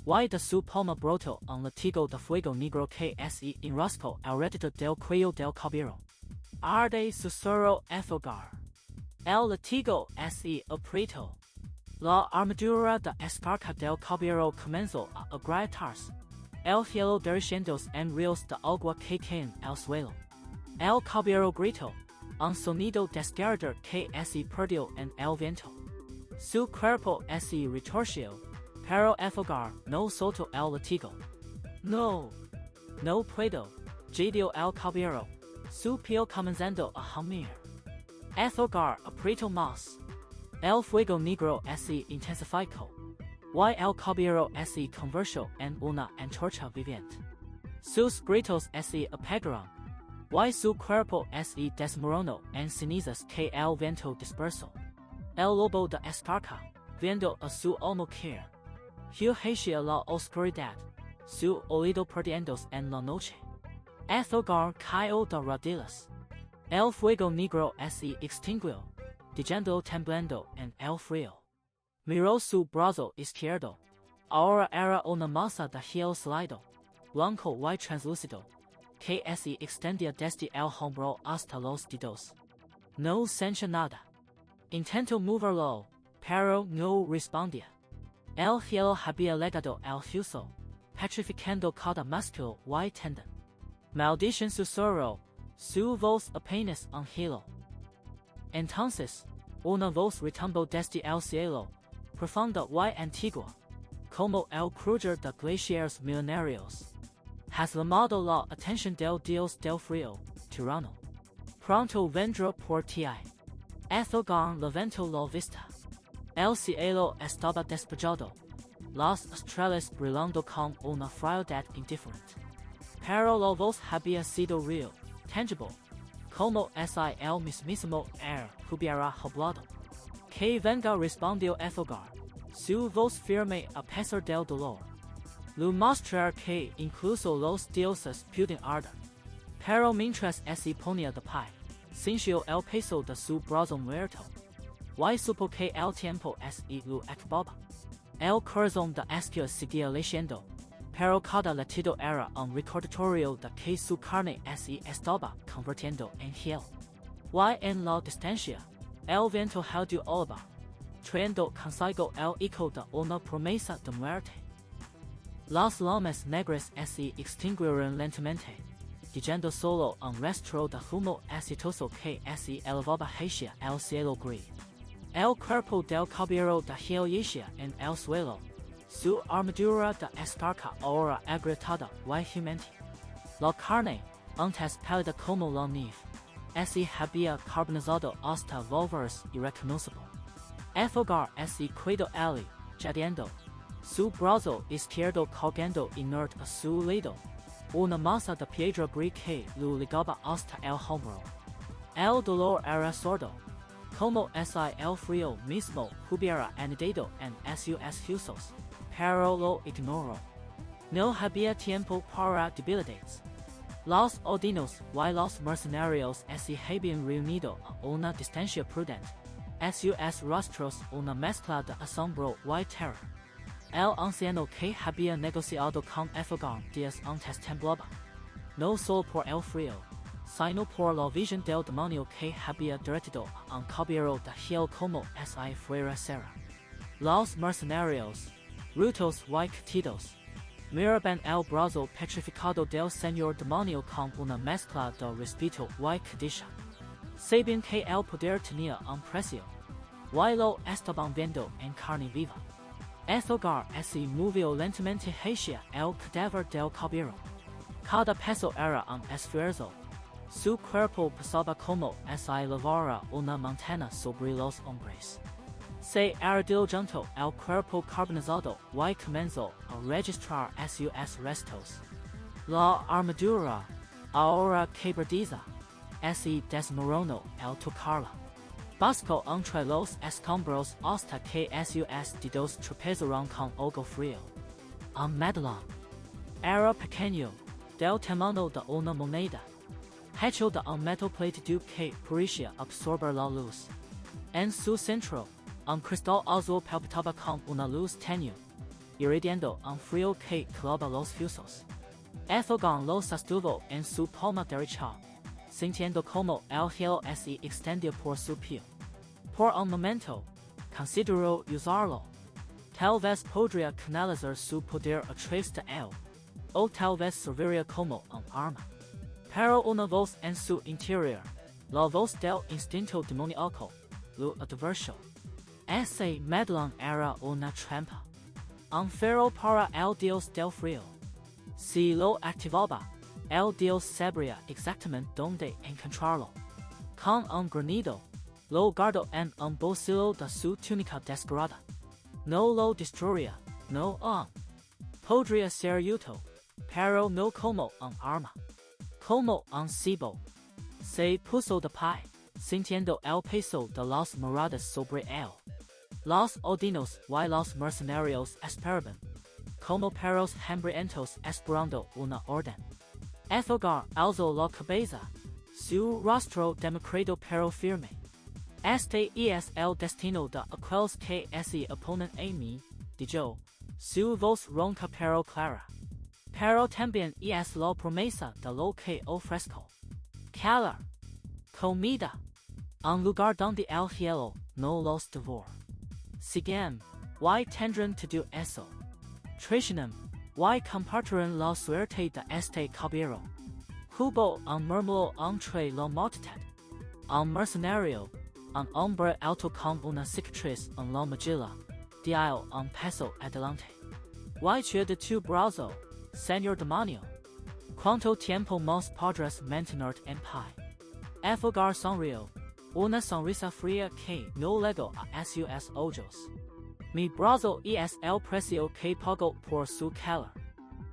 y de su palma brotó un látigo de fuego negro que se enroscó alrededor del cuello del caballero. Arde susurró Aethelgar. El látigo se apretó. La armadura de escarcha del caballero comenzó a agrietarse. El hielo derritiéndose en ríos de agua que caen al suelo. El caballero gritó, un sonido desgarrador que se perdió en el viento. Su cuerpo se retorció, pero Aethelgar no soltó el látigo. No, no puedo, gimió el caballero, su piel comenzando a humir. Aethelgar apretó más. El fuego negro se intensificó, y el caballero se convirtió en una antorcha viviente. Sus gritos se apagaron, y su cuerpo se desmoronó en cenizas que el viento dispersó. El lobo de Escarca, viendo a su alma caer, hacia la oscuridad, su oído perdiéndose en la noche. Aethelgar cayó de rodillas. El fuego negro se extinguió, dejando temblando en el frío. Miró su brazo izquierdo. Ahora era una masa de hielo sólido, blanco y translúcido, que se extendía desde el hombro hasta los dedos. No sentía nada. Intentó moverlo, pero no respondía. El hielo había llegado al hueso, petrificando cada músculo y tendón. Maldición susurró, su voz apenas un hilo. Entonces, una voz retumbó desde el cielo, profunda y antigua, como el crujir de glaciares milenarios. Has llamado la atención del Dios del Frío, tirano. Pronto vendrá por ti. Aethelgar levantó la vista. El cielo estaba despejado, las estrellas brillando con una frialdad indiferente. Pero la voz había sido real, tangible, como si el mismísimo air hubiera hablado. Que venga, respondió Aethelgar, su voz firme a pesar del dolor. Lo mostrar que incluso los dioses pueden arder. Pero mientras se ponía de pie, sintió el peso de su brazo muerto. Y supo que el tiempo se lo acababa. El corazón de Ascuas seguía latiendo, pero cada latido era un recordatorio de que su carne se estaba convirtiendo en hielo. Y en la distancia, el viento heldu oliva, trayendo consigo el eco de una promesa de muerte. Las llamas negras se extinguieron lentamente, dejando solo un rastro de humo aceitoso que se elevaba hacia el cielo gris. El cuerpo del caballero de hielo yacía en el suelo, su armadura de escarcha ahora agrietada viejamente. La carne, antes pálida como la nieve, se había carbonizado hasta volverse irreconocible. Aethelgar se quedó allí, jadeando, su brazo izquierdo colgando inerte a su lado, una masa de piedra gris que lo ligaba hasta el hombro. El dolor era sordo, como si el frío mismo hubiera anidado en sus huesos, pero lo ignoró. No había tiempo para debilidades. Los odinos y los mercenarios se habían reunido a una distancia prudente, sus rostros una mezcla de asombro y terror. El anciano que había negociado con Aethelgar días antes temblaba, no solo por el frío, sino por la visión del demonio que había derretido a un caballero de hielo como si fuera cera. Los mercenarios, rutos y quitidos, miraban el brazo petrificado del señor demonio con una mezcla de respeto y codicia. Sabían que el poder tenía un precio, y lo estaban viendo en carne viva. Aethelgar se movió lentamente hacia el cadáver del caballero. Cada paso era un esfuerzo. Su cuerpo pesaba como si levara una montaña sobre los hombres. Se arrodilló el cuerpo carbonizado y comenzó a registrar sus restos. La armadura, ahora quebradiza, se desmoronó al tocarla. Buscó entre los escombros hasta que sus dedos tropezaron con algo frío. Un medallón. Era pequeño, del tamaño de una moneda, hecho de un metal plateado que parecía absorber la luz. En su centro, un cristal azul palpitaba con una luz tenue, irradiando un frío que calaba los huesos. Aethelgar lo sostuvo en su palma derecha, sintiendo como el hielo se extendía por su piel. Por un momento, consideró usarlo. Tal vez podría canalizar su poder a través de él, o tal vez serviría como un arma. Pero una voz en su interior, la voz del instinto demoníaco, lo advirtió. Ese medallón era una trampa. Un ferro para el Dios del Frío. Si lo activaba, el Dios sabría exactamente dónde encontrarlo. Con un granido, lo guardó en un bolsillo de su túnica desgarrada. No lo destruiría, no aún. Podría ser útil, pero no como un arma. Como un cebo. Se puso de pie, sintiendo el peso de las miradas sobre él. Los odinos y los mercenarios esperaban, como perros hambrientos esperando una orden. Aethelgar alzó la cabeza, su rostro demacrado pero firme. Este es el destino de aquellos que se oponen a mí, dijo, su voz ronca pero clara. Pero también es la promesa de lo que ofrezco. Calor, comida, un lugar donde el hielo no los devora. Siguen, y tendrán todo eso. Traicionan, y compartirán la suerte de este caballero. Hubo un murmullo entre la multitud. Un mercenario, un hombre alto con una cicatriz en la mejilla, dio un paso adelante. ¿Y de tu brazo, señor demonio? ¿Cuánto tiempo más podrás mantenerte en pie? Aethelgar sonrió, una sonrisa fría que no llegó a sus ojos. Mi brazo es el precio que pago por su calor.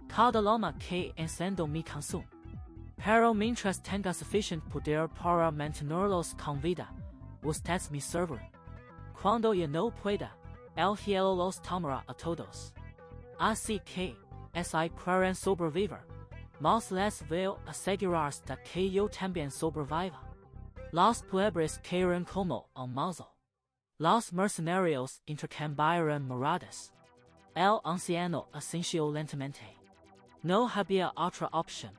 Cada llama que enciendo me consume. Pero mientras tenga suficiente poder para mantenerlos con vida, ustedes me servirán. Cuando ya no pueda, el hielo los tomará a todos. Así que, si quieren sobrevivir, más les veo asegurarse de que yo también sobreviva. Los plebes caerán como un mazo. Los mercenarios intercambiarán miradas. El anciano asintió lentamente. No había otra opción.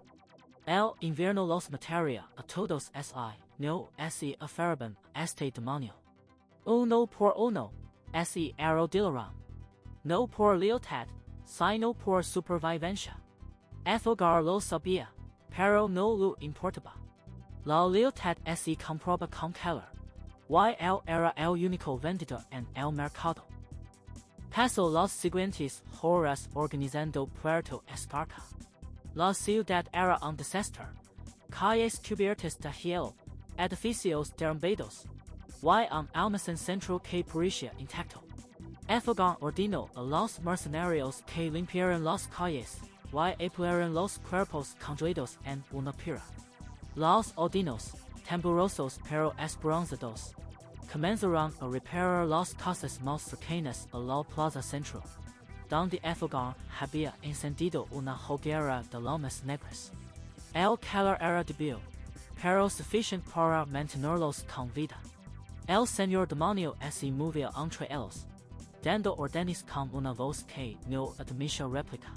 El invierno los mataría a todos si no se aferraban a este demonio. Uno por uno, se aerodilorán. No por lealtad, sino por supervivencia. Aethelgar lo sabía, pero no lo importaba. La lealtad se comprueba con calor. Él era el único vendedor en el mercado. Pasó las siguientes horas organizando Puerto Esparta. La ciudad era un desastre. Calles cubiertas de hielo, edificios derrumbados. Un almacén central que parecía intacto. Aethelgar ordenó a los mercenarios que limpiaran las calles, y pusieran los cuerpos congelados en una pira. Los odinos, temblorosos pero esperanzados, comenzaron a reparar las casas más cercanas a la plaza central, donde Aethelgar había encendido una hoguera de llamas negras. El calor era débil, pero suficiente para mantenerlos con vida. El señor demonio se movía entre ellos, dando órdenes con una voz que no admitía réplica.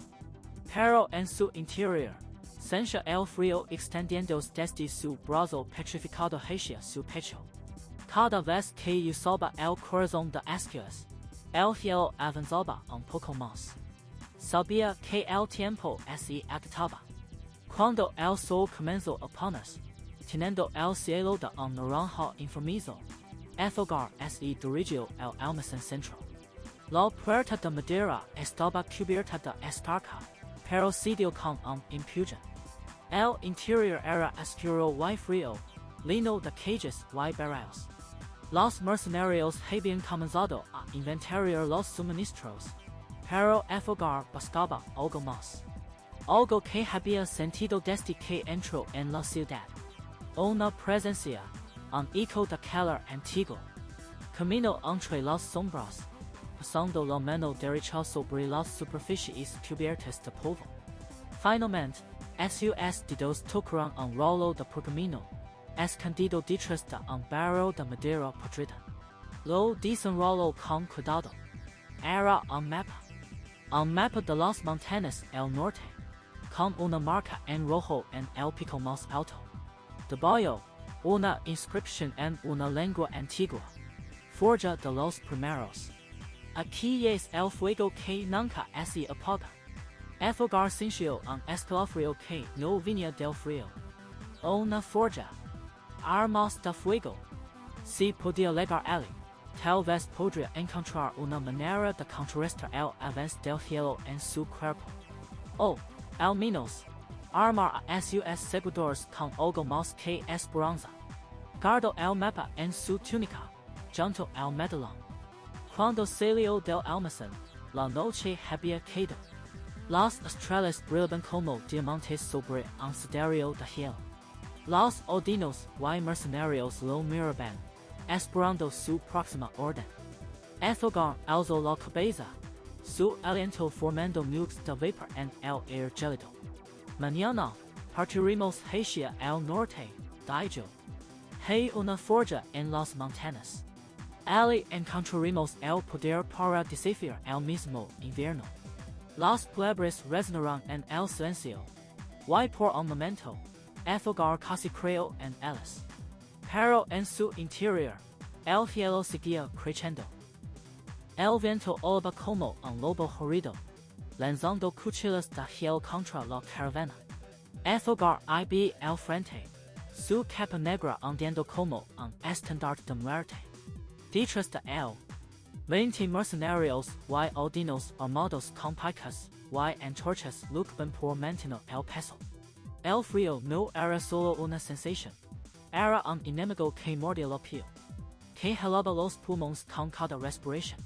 Pero en su interior, sentía el frío extendiéndose desde su brazo petrificado hacia su pecho. Cada vez que usaba el corazón de Ascuas, el hielo avanzaba un poco más. Sabía que el tiempo se agotaba. Cuando el sol comenzó a ponerse, teniendo el cielo de un naranja enfermizo, Aethelgar se dirigió al almacén central. La puerta de madera estaba cubierta de estaca, pero sitio con un empujón. El interior era oscuro y frío, lleno de cajas y barriles. Los mercenarios habían comenzado a inventariar los suministros, pero Aethelgar buscaba algo más. Algo que había sentido desde que entró en la ciudad. Una presencia, un eco de calor antiguo. Camino entre las sombras, pasando la mano derecha sobre las superficies cubiertas de polvo. Finalmente, sus dedos tocaron un rollo de pergamino, escondido detrás de un barro de madera podrida. Lo desenrolló con cuidado. Era un mapa de las montañas al norte, con una marca en rojo en el pico más alto. Debajo, una inscripción en una lengua antigua, forja de los primeros. Aquí es el fuego que nunca se apaga. Aethelgar sintió un escalofrío que no venía del frío. Una forja. Armas de fuego. Si podía llegar allí, tal vez podría encontrar una manera de contrarrestar el avance del hielo en su cuerpo. O, al menos, armar a sus seguidores con algo más que esperanza. Guardó el mapa en su túnica, junto al medallón. Cuando salió del almacén, la noche había caído. Las estrellas brillaban como diamantes sobre un siderio de hielo. Los odinos y mercenarios lo miraban, esperando su próxima orden. Aethelgar alzó la cabeza, su aliento formando nubes de vapor en el aire gélido. Mañana, partiremos hacia el norte, dijo. Hay una forja en las montañas. Allí encontraremos el poder para desafiar el mismo invierno. Las palabras resonaron en el silencio, y por un momento, Aethelgar casi creyó en ellas. Pero en su interior, el hielo seguía creciendo. El viento olaba como un lobo herido, lanzando cuchillas de hielo contra la caravana. Aethelgar iba al frente, su capa negra ondeando como un estandarte de muerte. Detrás de él, 20 mercenarios y odinos armados con picas y antorchas luchaban por mantener el paso. El frío no era solo una sensación, era un enemigo que mordía la piel, que helaba los pulmones con cada respiración.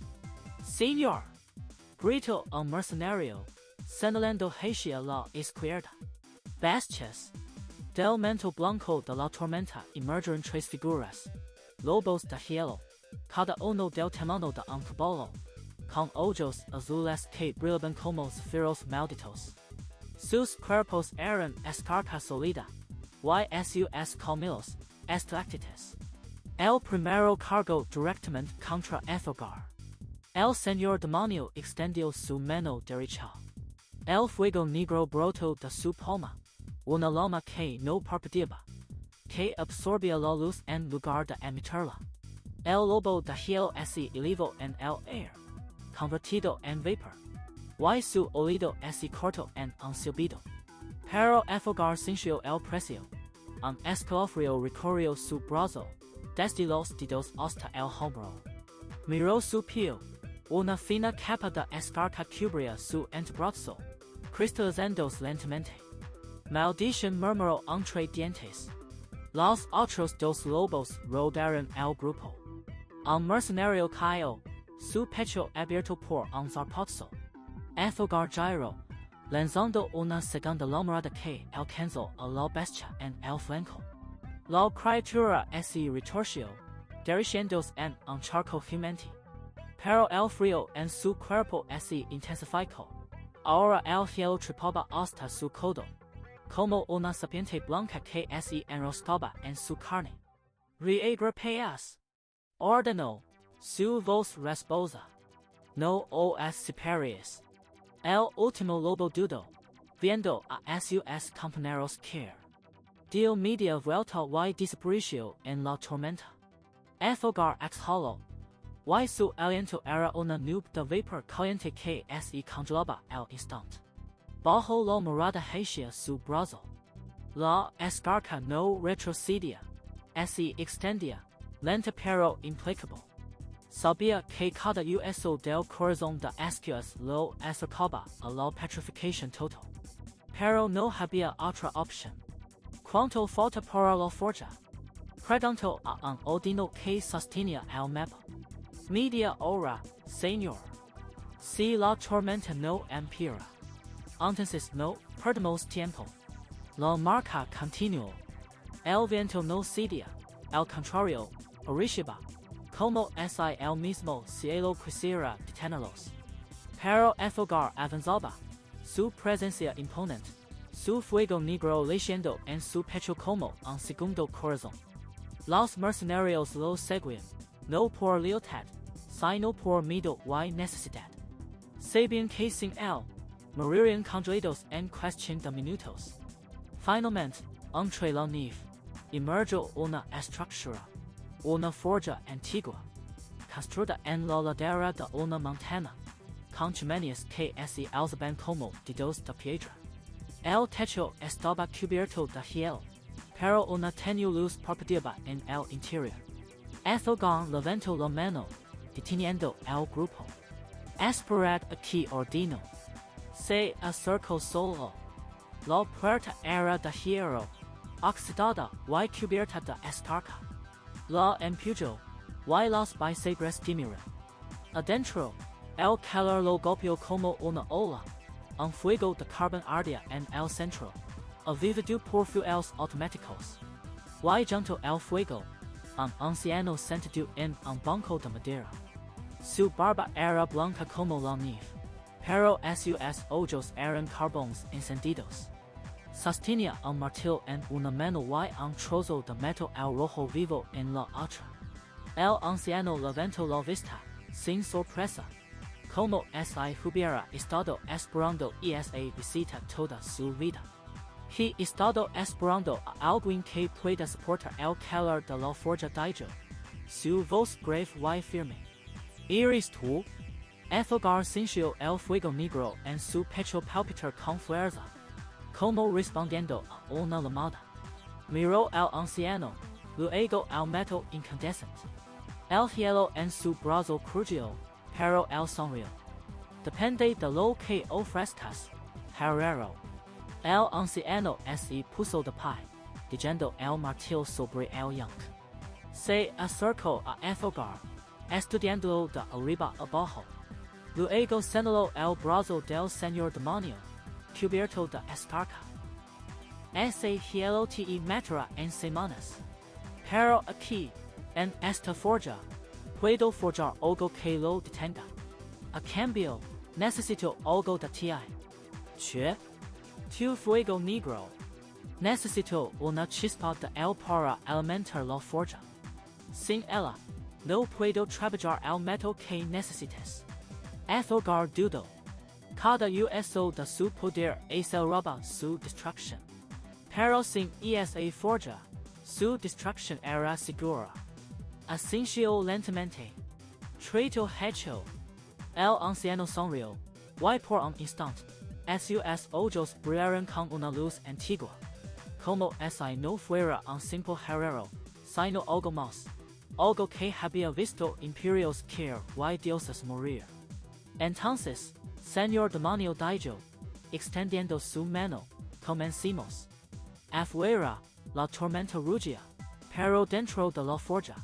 Señor, gritó un mercenario, señalando hacia la izquierda. Bestias. Del manto blanco de la tormenta emergieron 3 figuras, lobos de hielo, cada uno del tamaño de un caballo, con ojos azules que brillaban como zafiro malditos. Sus cuerpos eran escarcha sólida, y sus colmillos, estalactites. El primero cargó directamente contra Aethelgar. El señor demonio extendió su mano derecha. El fuego negro brotó de su palma, una llama que no parpadeaba, que absorbía la luz en lugar de emitirla. El lobo de hielo se elevo en el air, convertido en vapor. Y su olido se corto en un silbido. Pero Aethelgar sintió el precio. Un escalofrío recorrió su brazo, desde los dedos hasta el hombro. Miró su piel. Una fina capa de escarcha cubría su antebrazo, cristalizándose lentamente. Maldición, murmuró entre dientes. Los otros dos lobos rodearon el grupo. Un mercenario cayó, su pecho abierto por un zarpazo. Aethelgar giró, lanzando una segunda lombrada que alcanzó a la bestia en el flanco. La criatura se retorció, dirigiéndose en un charco gigante. Pero el frío en su cuerpo se intensificó. Ahora el hielo trepaba hasta su codo, como una serpiente blanca que se enroscaba en su carne. Reagrupeas, ordenó, su voz rasposa. No os separéis. El último lobo dudó, viendo a sus compañeros caer. Dio media vuelta y desapareció en la tormenta. Aethelgar exhaló. Y su aliento era una nube de vapor caliente que se congelaba al instante. Bajo la mirada hacia su brazo. La escarcha no retrocedía, se extendía, lenta pero implacable. Sabía que cada uso del corazón de Ascuas lo acercaba a la petrificación total. Pero no había otra opción. ¿Cuánto falta para la forja? Preguntó a un odino que sostenía el mapa. Media hora, señor. Si la tormenta no empeora, entonces no perdemos tiempo. La marca continuó. El viento no cedía, al contrario, arriba, como si el mismo cielo quisiera detenerlos. Pero Aethelgar avanzaba, su presencia imponente, su fuego negro leyendo en su pecho como un segundo corazón. Los mercenarios lo seguían, no por lealtad, sino por miedo y necesidad. Sabían que sin él, morirían congelados en cuestión de minutos. Finalmente, entre la nieve, emergió una estructura, una forja antigua, construida en la ladera de una montaña, con chimeneas que se alzaban como dedos de piedra. El techo estaba cubierto de hielo, pero una tenue luz parpadeaba en el interior. Aethelgar levantó la mano, deteniendo el grupo. Esperad aquí, ordeno. Se acercó solo. La puerta era de hierro, oxidada y cubierta de escarcha. La empujó, y los bisagra timieron. Adentro, el calor lo golpeó como una ola. Un fuego de carbón ardía en el centro, avivado por fueles automáticos. Y junto al fuego, un anciano sentado en un banco de madera. Su barba era blanca como la nieve, pero sus ojos eran carbones encendidos. Sostenía un martillo en una mano y un trozo de metal al rojo vivo en la otra. El anciano levantó la vista, sin sorpresa, como si hubiera estado esperando esa visita toda su vida. He estado esperando a alguien que pueda soportar el calor de la forja dijo, su voz grave y firme. ¿Eres tú? Aethelgar sintió el fuego negro en su pecho palpitar con fuerza, como respondiendo a una llamada. Miró al anciano, luego al metal incandescente. El hielo en su brazo crujió, pero él sonrió. Depende de lo que ofrezcas, herrero. El anciano se puso de pie, dejando el martillo sobre el yunque. Se acercó a Aethelgar, estudiándolo de arriba abajo. Luego señaló el brazo del señor demonio, cubierto de escarcha. Ese hielo te matará en semanas. Pero aquí, en esta forja, puedo forjar algo que lo detenga. A cambio, necesito algo de ti. Che? Tu fuego negro. Necesito una chispa de él para alimentar la forja. Sin ella, no puedo trabajar el metal que necesites. Aethelgar dudó. Cada uso de su poder aceleraba su destrucción. Pero sin esa forja, su destrucción era segura. Ascencio lentamente. Trato hecho. El anciano sonrió. Y por un instante. Sus ojos brillaron con una luz antigua. Como si no fuera un simple herrero, sino algo más. Algo que había visto imperios caer y dioses morir. Entonces, señor demonio dijo, extendiendo su mano, comencemos. Afuera, la tormenta rugía, pero dentro de la forja,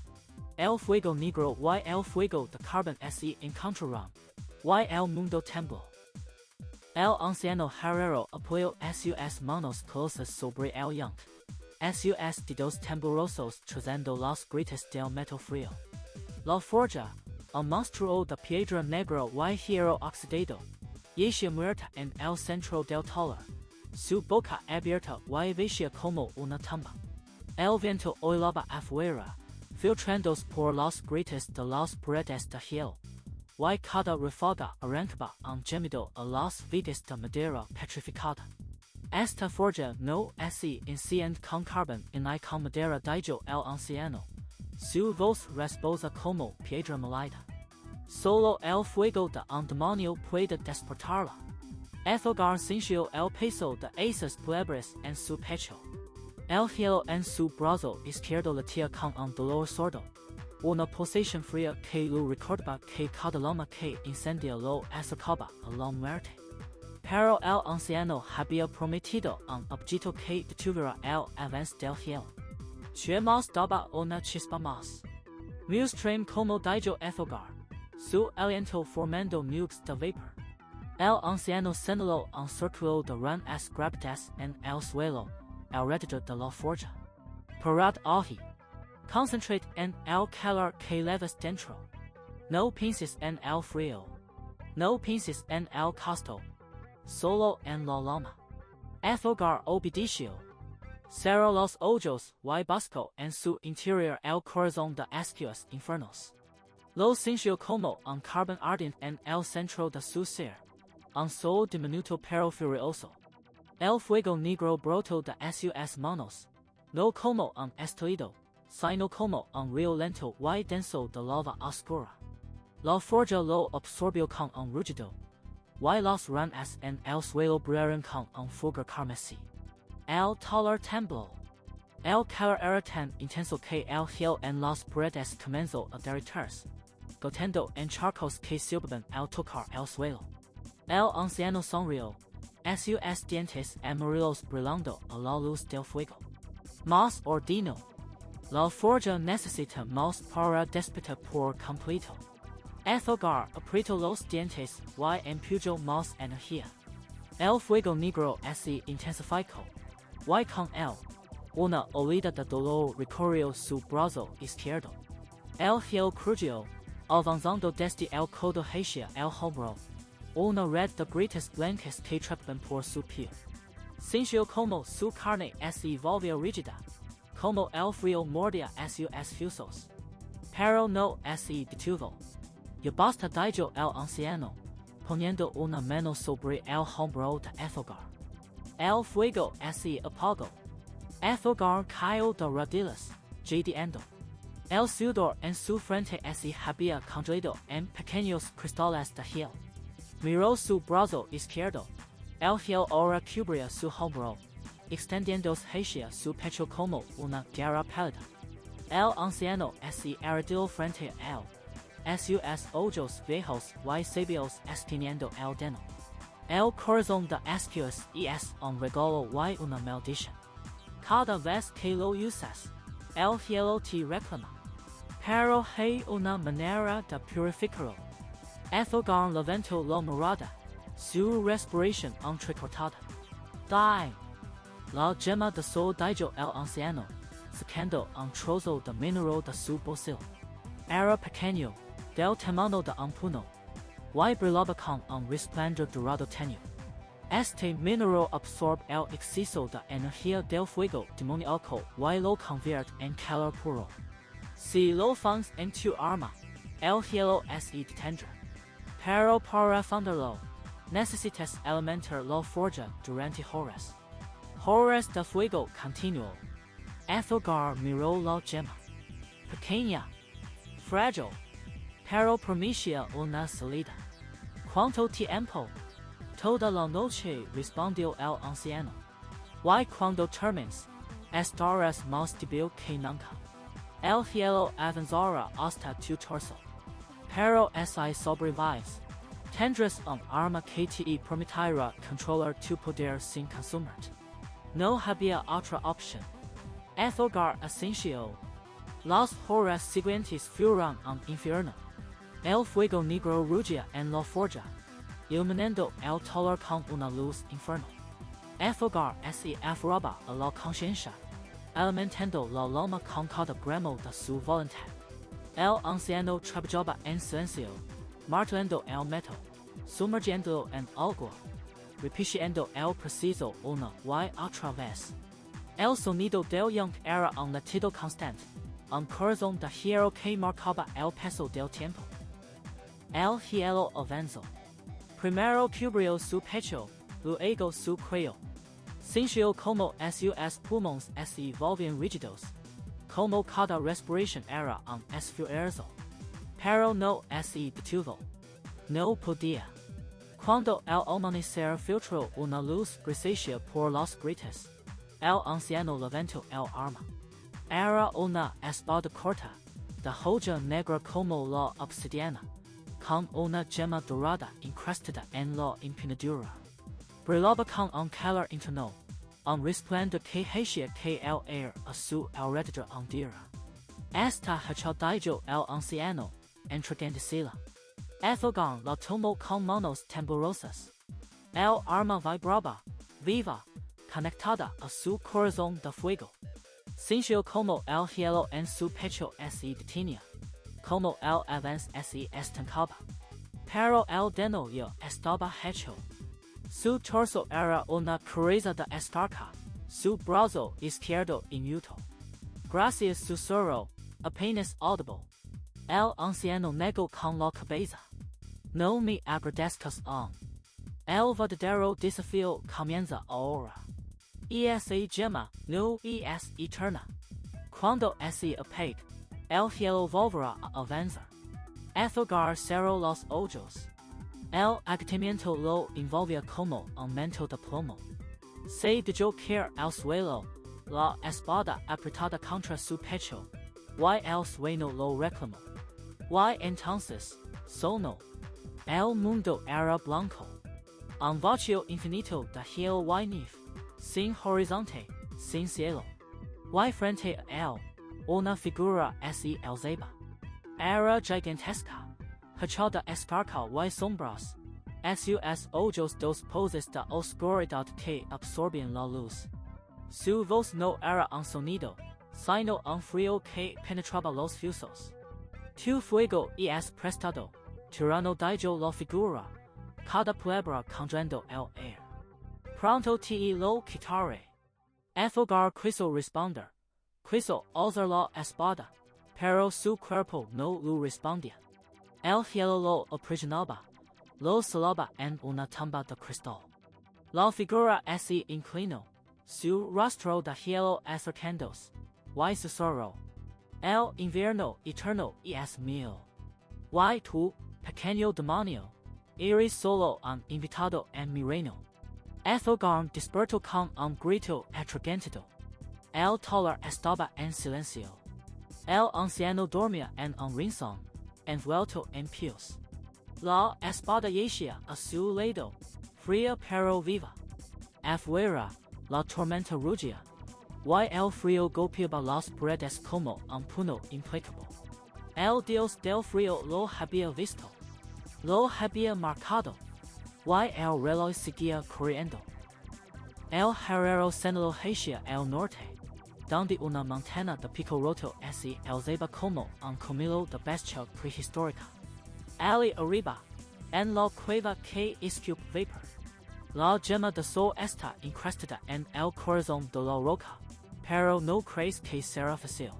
el fuego negro y el fuego de carbón se encontraron, y el mundo tembló. El anciano herrero apoyó sus manos colosas sobre el yunque, sus dedos temblorosos trazando los gritos del metal frío. La forja, un monstruo de piedra negra y hierro oxidado, yacía muerta en el centro del taller, su boca abierta y vacía como una tumba. El viento oilaba afuera, filtrándose por los gritos de las paredes de hielo, y cada ráfaga arrancaba un gemido a las vigas de madera petrificada. Esta forja no se enciende con carbón ni con madera, dijo el anciano. Su voz resbosa como piedra molida. Solo el fuego de un demonio puede despertarla. Aethelgar sintió el peso de esas palabras en su pecho. El hielo en su brazo izquierdo latía con un dolor sordo. Una pulsación fría que lo recordaba que cada llama que incendia lo acercaba a la muerte. Pero el anciano había prometido un objeto que detuviera el avance del hielo. Más daba una chispa más. Muestren como dijo Aethelgar, su aliento formando nubes de vapor. El anciano señaló un círculo de ranas gravitas en el suelo, alrededor de la forja. Parad allí. Concentrate en el calor que llevas dentro. No pienses en el frío. No pienses en el costo. Solo en la llama. Aethelgar obedeció. Cerró los ojos y buscó en su interior el corazón de Ascuas Infernales. Lo sintió como un carbón ardiente en el centro de su ser. Un sol diminuto pero furioso. El fuego negro brotó de sus manos. No como un estallido, sino como un río lento y denso de lava oscura. La forja lo absorbió con un rugido. Y las ranas en el suelo brillaron con un fulgor carmesí. El taller tembló. El calor era tan intenso que el hielo en las paredes comenzó a derretirse, goteando en charcos que silbaban al tocar el suelo. El anciano sonrió, sus dientes amarillos brillando a la luz del fuego. Más ordino. La forja necesita más para despertar por completo. Aethelgar apretó los dientes y empujó más energía. El fuego negro se intensificó. Y con él, una olida de dolor recorrió su brazo izquierdo. El hielo crujió, avanzando desde el codo hacia el hombro. Una red de gritas blancas que trepaban por su piel. Sintió como su carne se volvía rígida, como el frío mordía sus huesos. Pero no se detuvo. Ya basta, dijo el anciano, poniendo una mano sobre el hombro de Aethelgar. El fuego se apagó. Aethelgar cayó de rodillas, jadeando. El sudor en su frente se había congelado en pequeños cristales de hielo. Miró su brazo izquierdo. El hielo ahora cubría su hombro, extendiéndose hacia su pecho como una guerra pálida. El anciano se arrodilló frente a él, sus ojos viejos y sabios esteniendo el dedo. El corazón de Ascuas es un regalo y una maldición. Cada vez que lo usas, el hielo te reclama. Pero hay una manera de purificarlo. Aethelgar levantó la mirada, su respiración entrecortada. Die. La gema de sol, dijo el anciano, sacando un trozo de mineral de su bolsillo. Era pequeño, del tamaño de un puño, y brillaba con un resplandor dorado tenue. Este mineral absorbe el exceso de energía del fuego demoníaco y lo convierte en calor puro. Si lo pones en tu arma, el hielo se detendrá. Pero para fundirlo, necesitas alimentar la forja durante horas. Horas de fuego continuo. Aethelgar miró la gema. Pequeña, fragile, pero promicia una salida. Cuánto tiempo? Toda la noche respondió el anciano. Y cuando termines, estarás más débil que nunca. El hielo avanzará hasta tu torso. Pero si sobrevives, tendrás un arma que te permitirá controlar tu poder sin consumerte. No había otra opción. Aethelgar asintió. Las horas siguientes fueron un infierno. El fuego negro rugía en la forja, iluminando el taller con una luz infernal. Aethelgar se aferraba a la conciencia, alimentando la llama con cada gramo de su voluntad. El anciano trabajaba en silencio, martelando el metal, sumergiéndolo en agua, repitiendo el preciso una y otra vez. El sonido del yunque era un latido constante, un corazón de hierro que marcaba el paso del tiempo. El hielo avanzó. Primero cubrió su pecho, luego su cuello. Sintió como sus pulmones se volvían rígidos, como cada respiración era un esfuerzo. Pero no se detuvo. No podía. Cuando el amanecer filtró una luz grisácea por las grietas, el anciano levantó el arma. Era una espada corta, de hoja negra como la obsidiana, con una gema dorada incrustada en la empuñadura. Brillaba con un calor interno, un resplandor que hacía que el aire a su alrededor hundiera. Hasta hecho dijo el anciano, entregándosela. Aethelgar la tomó con manos temblorosas. El arma vibraba, viva, conectada a su corazón de fuego. Sintió como el hielo en su pecho se detenía, como el avance se estancaba. Pero el demonio estaba hecho. Su torso era una cabeza de estaca, su brazo izquierdo inmóvil. Gracias susurró, apenas audible. El anciano negó con la cabeza. No me agradezcas aún. El verdadero desafío comienza ahora. Esa gema no es eterna. Cuando se apague, el hielo volverá a avanzar. Aethelgar cerró los ojos. El agotamiento lo envolvía como un manto de plomo. Se dejó caer al suelo, la espada apretada contra su pecho, y el sueño lo reclamó. Y entonces, sonó. El mundo era blanco. Un vacío infinito de hielo y nieve, sin horizonte, sin cielo. Y frente a él, una figura se alzaba. Era gigantesca, hecha de esparco y sombras. Sus ojos dos poses de oscuridad que absorbían la luz. Su voz no era un sonido, sino un frío que penetraba los huesos. Tu fuego es prestado, tirano dijo la figura, cada palabra congelando el aire. Pronto te lo quitaré. Aethelgar quiso responder, quiso alzar la espada, pero su cuerpo no lo respondía. El hielo lo aprisionaba, lo celaba en una tumba de cristal. La figura se inclinó, su rostro de hielo acercándose, y susurró. El invierno eterno es mío. Y tú, pequeño demonio, eres solo un invitado en mi reino. Aethelgar despertó con un grito atragantado. El taller estaba en silencio. El anciano dormía en un rincón, envuelto en pies. La espada yacía a su lado, fría pero viva. Afuera, la tormenta rugía, y el frío golpeaba las paredes como un puño implacable. El Dios del Frío lo había visto, lo había marcado, y el reloj seguía corriendo. El herrero señaló hacia el norte, donde una montaña de pico roto se alzaba como un cúmulo de bestia prehistórica. Allí arriba, en la cueva que escupe vapor, la gema de sol está incrustada en el corazón de la roca, pero no crees que será fácil.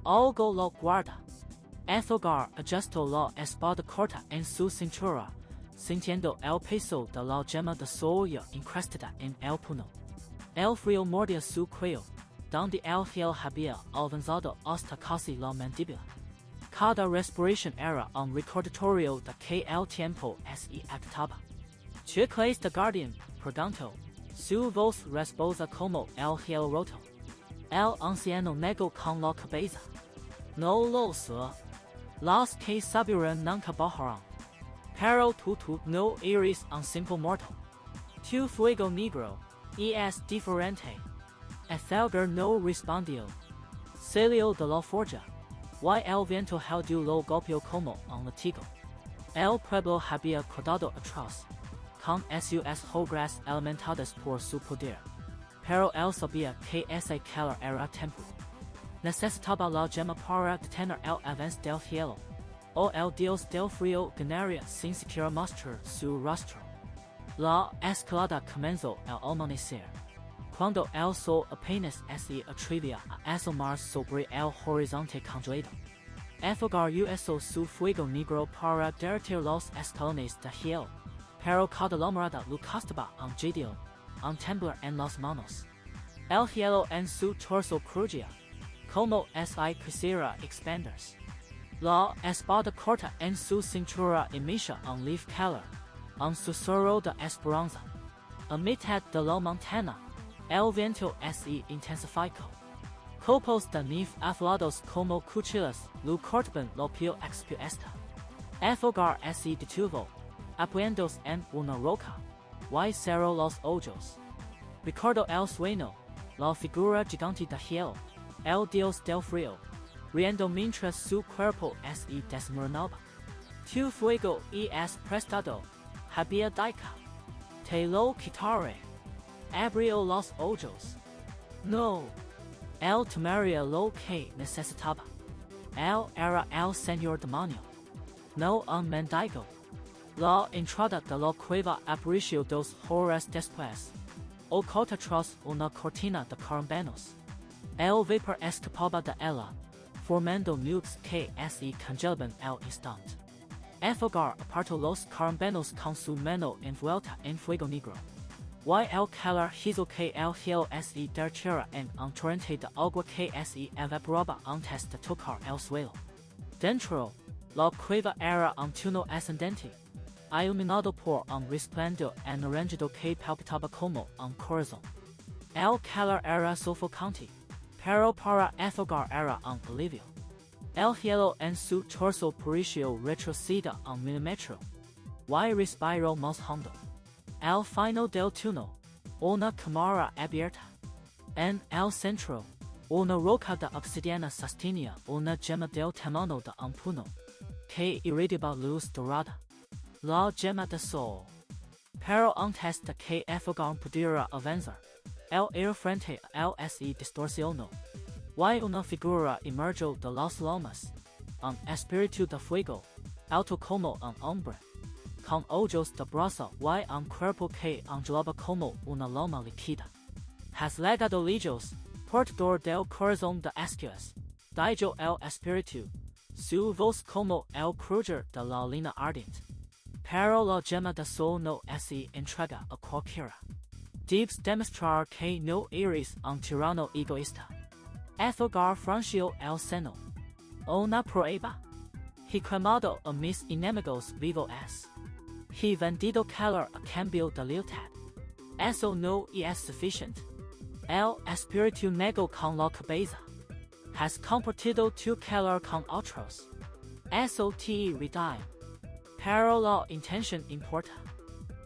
Algo lo guarda. Aethelgar ajustó la espada corta en su cintura, sintiendo el peso de la gema de sol ya incrustada en el puño. El frío mordía su cuello, donde el hielo había avanzado hasta casi la mandíbula. cada respiration era un recordatorio de que el tiempo se acaba. Chico es the guardian, pregunto, su voz resposa como el hielo roto. El anciano negó con la cabeza. No lo sé. Los que sabieron nunca bajarán. Pero tú no eres un simple mortal. Tu fuego negro es diferente. Aethelgar no respondió. Salió de la forja. Y el viento heldu lo golpeó como un latigo. El pueblo había quedado atrás, con sus hogueras alimentadas por su poder. Pero él sabía que ese calor era temporal. Necesitaba la gema para detener el avance del hielo. O el Dios del Frío ganaría sin siquiera mostrar su rostro. La escalada comenzó al amanecer. Cuando el sol apenas se atrevía a asomar sobre el horizonte congelado. Aethelgar usó su fuego negro para derretir los escalones de hielo, pero cada lamarada lo costaba un jadeo, un temblor en las manos. El hielo en su torso crujía, como si quisiera expandirse. La espada corta en su cintura emitía un leaf calor, un susurro de esperanza. A mitad de la montaña, el viento se intensificó. Copos de nieve afilados como cuchillas lo cortaban la piel expuesta. Aethelgar se detuvo, apoyándose en una roca, y cerró los ojos. Recordó el sueño, la figura gigante de hielo, el Dios del Frío, riendo mientras su cuerpo se desmoronaba. Tu fuego es prestado, había dicho. Te lo quitaré. Abrió los ojos. No. Él tomaría lo que necesitaba. Él era el señor demonio. No un mendigo. La entrada de la cueva apareció 2 horas después. Oculta tras una cortina de carambenos. El vapor escapaba de ella, formando nubes que se congelaban al instante. Aethelgar apartó los carambenos con su mano envuelta en fuego negro. Y el calor hizo que el hielo se derretiera en un torrente de agua que se evaporaba antes de tocar el suelo. Dentro, la cueva era un túnel ascendente, iluminado por un resplandor anaranjado que palpitaba como un corazón. El calor era sofocante, pero para Aethelgar era un alivio. El hielo en su torso pareció retroceder un milímetro, y respiró más hondo. Al final del túnel, una cámara abierta. En el centro, una roca de obsidiana sostenía una gema del tamaño de un puño, que irradiaba luz dorada. La gema de sol. Pero antes de que Aethelgar pudiera avanzar, el aire frente a él se distorsionó, y una figura emergió de las lomas, un espíritu de fuego, alto como un hombre, con ojos de brasa y un cuerpo que ondulaba como una loma líquida. Has legado lejos, portador del corazón de Ascuas, dijo el espíritu, su voz como el crujir de la lina ardiente. Pero la gema de sol no se entrega a cualquiera. Debes demostrar que no eres un tirano egoísta. Aethelgar frunció el seno. Una prueba. He quemado a mis enemigos vivos. He vendido calor a cambio de lealtad. Eso no es suficiente. El espíritu negó con la cabeza. Has compartido tu calor con otros. Eso te redime. Pero la intención importa.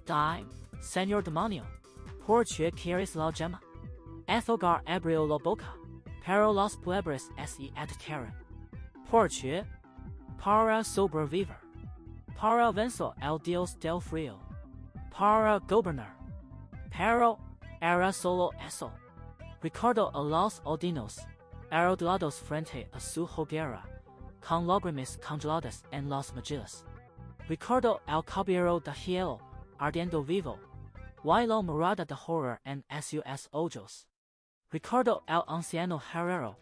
Dime, señor demonio. ¿Por qué quieres la gema? Aethelgar abrió la boca, pero las palabras se atacaron. ¿Por qué? Para sobrevivir. Para vencer al Dios del Frío. Para gobernar. Pero era solo eso. Recordó a los odinos, arrodillados frente a su hoguera, con lágrimas congeladas en las mejillas. Recordó al caballero de hielo, ardiendo vivo, y la mirada de horror en sus ojos. Recordó al anciano herrero,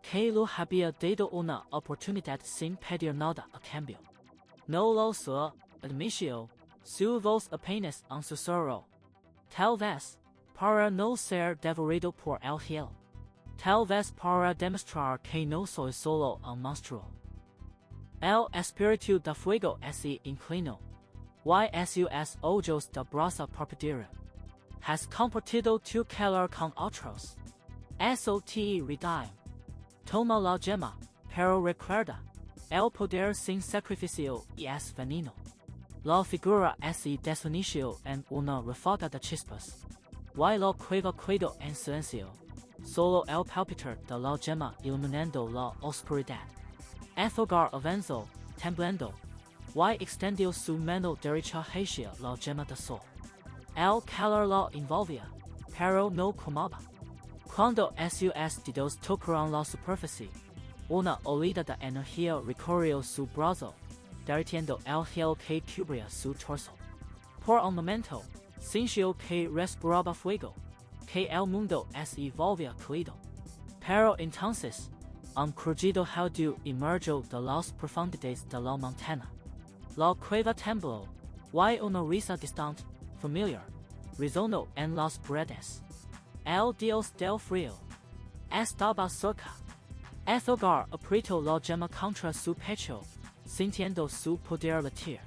que lo había dado una oportunidad sin pedir nada a cambio. No lo sé, admitió, su voz apenas un susurro. Tal vez, para no ser devorado por el hielo. Tal vez para demostrar que no soy solo un monstruo. El Espíritu de Fuego se inclinó. Y sus ojos de brasa purpúrea. Has compartido tu calor con otros. Eso te redime. Toma la gema, pero recuerda. El poder sin sacrificio es veneno. La figura se desvaneció en una ráfaga de chispas. Y la cueva quedó en silencio. Solo el palpitar de la gema iluminando la oscuridad. Aethelgar avanzó, temblando. Y extendió su mano derecha hacia la gema de sol. El calor la envolvía, pero no quemaba. Cuando sus dedos tocaron la superficie, una olida de energía recorrió su brazo, derritiendo el hielo que cubría su torso. Por un momento, sintió que respiraba fuego, que el mundo se volvía cálido. Pero entonces, un crujido agudo emergió de las profundidades de la montaña. La cueva tembló, y una risa distante, familiar, resonó en las paredes. El Dios del Frío estaba cerca. Aethelgar apretó la gema contra su pecho, sintiendo su poder latir.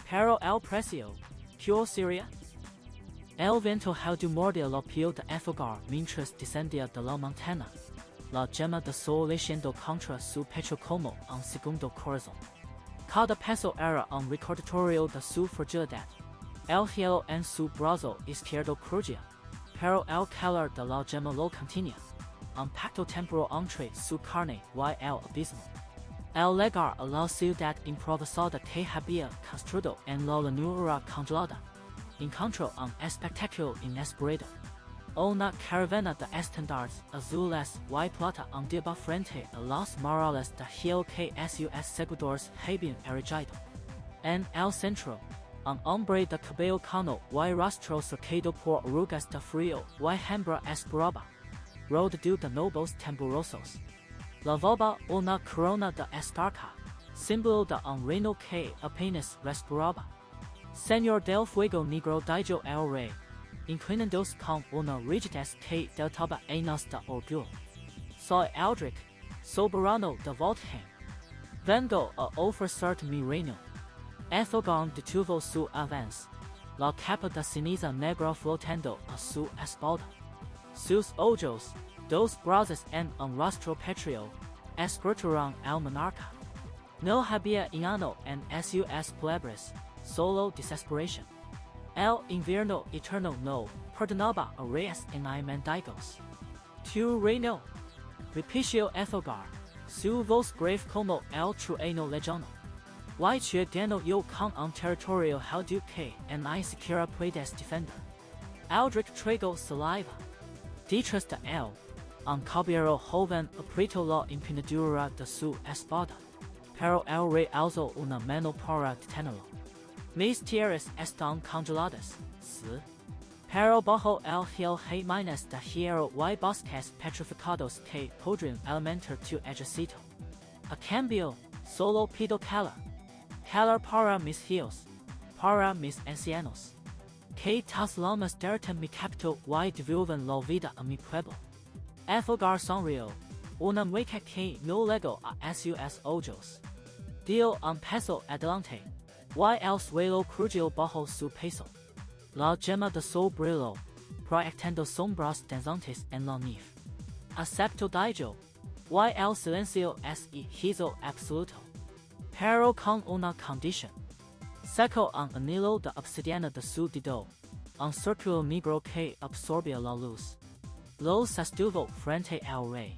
Pero el precio, ¿qué sería? El viento agudo mordió la piel de Aethelgar mientras descendía de la montaña. La gema de sol latiendo contra su pecho como un segundo corazón. Cada paso era un recordatorio de su fragilidad. El hielo en su brazo izquierdo crujía, pero el calor de la gema lo contenía. Un pacto temporal entre su carne y el abismo. El llegar a la ciudad improvisada que había construido en la llanura congelada, encontró un espectáculo inesperado. Una caravana de estandartes azules y plata andaba frente a las murallas de hielo que sus seguidores habían erigido. En el centro, un hombre de cabello cano y rostro cercado por arrugas de frío y hembra esperaba, rodeado de nobos temblorosos. Lavaba una corona de escarcha, símbolo de un reino que apenas respiraba. Señor del Fuego Negro dijo el rey, inclinándose con una rigidez que deltaba años de orgullo. Soy Eldrick, soberano de Voltheim. Vengo a ofrecerte mi reino. Aethelgar detuvo su avance, la capa de ceniza negra flotando a su espalda. Sus ojos, dos brazos en un rostro pétreo, escrutaron al monarca. No había engaño en sus palabras, solo desesperación. El invierno eterno no perdonaba a reyes ni mendigos. Tu reino, repitió Aethelgar, su voz grave como el trueno lejano. Y ciudadano yo con un territorio agudo que ni siquiera puedes defender. Eldrick tragó saliva. Detrás de él, un caballero joven apretó la empuñadura de su espada, pero el rey alzó una mano para detenerlo. Mis tierras están congeladas, sí. Pero bajo el hielo hay minas de hierro y bosques petrificados que podrían alimentar tu ejército. A cambio, solo pido calor. Calor para mis hijos, para mis ancianos. Que tas lamas derritan mi capital y devuelvan la vida a mi pueblo. Aethelgar sonrió, una mueca que no llegó a sus ojos. Dio un paso adelante, y el suelo crujió bajo su peso. La gema de sol brilló, proyectando sombras danzantes en la nieve. Acepto dijo, y el silencio hizo absoluto. Pero con una condición. Sacó un anillo de obsidiana de su dedo, un círculo negro que absorbía la luz. Lo sostuvo frente al rey.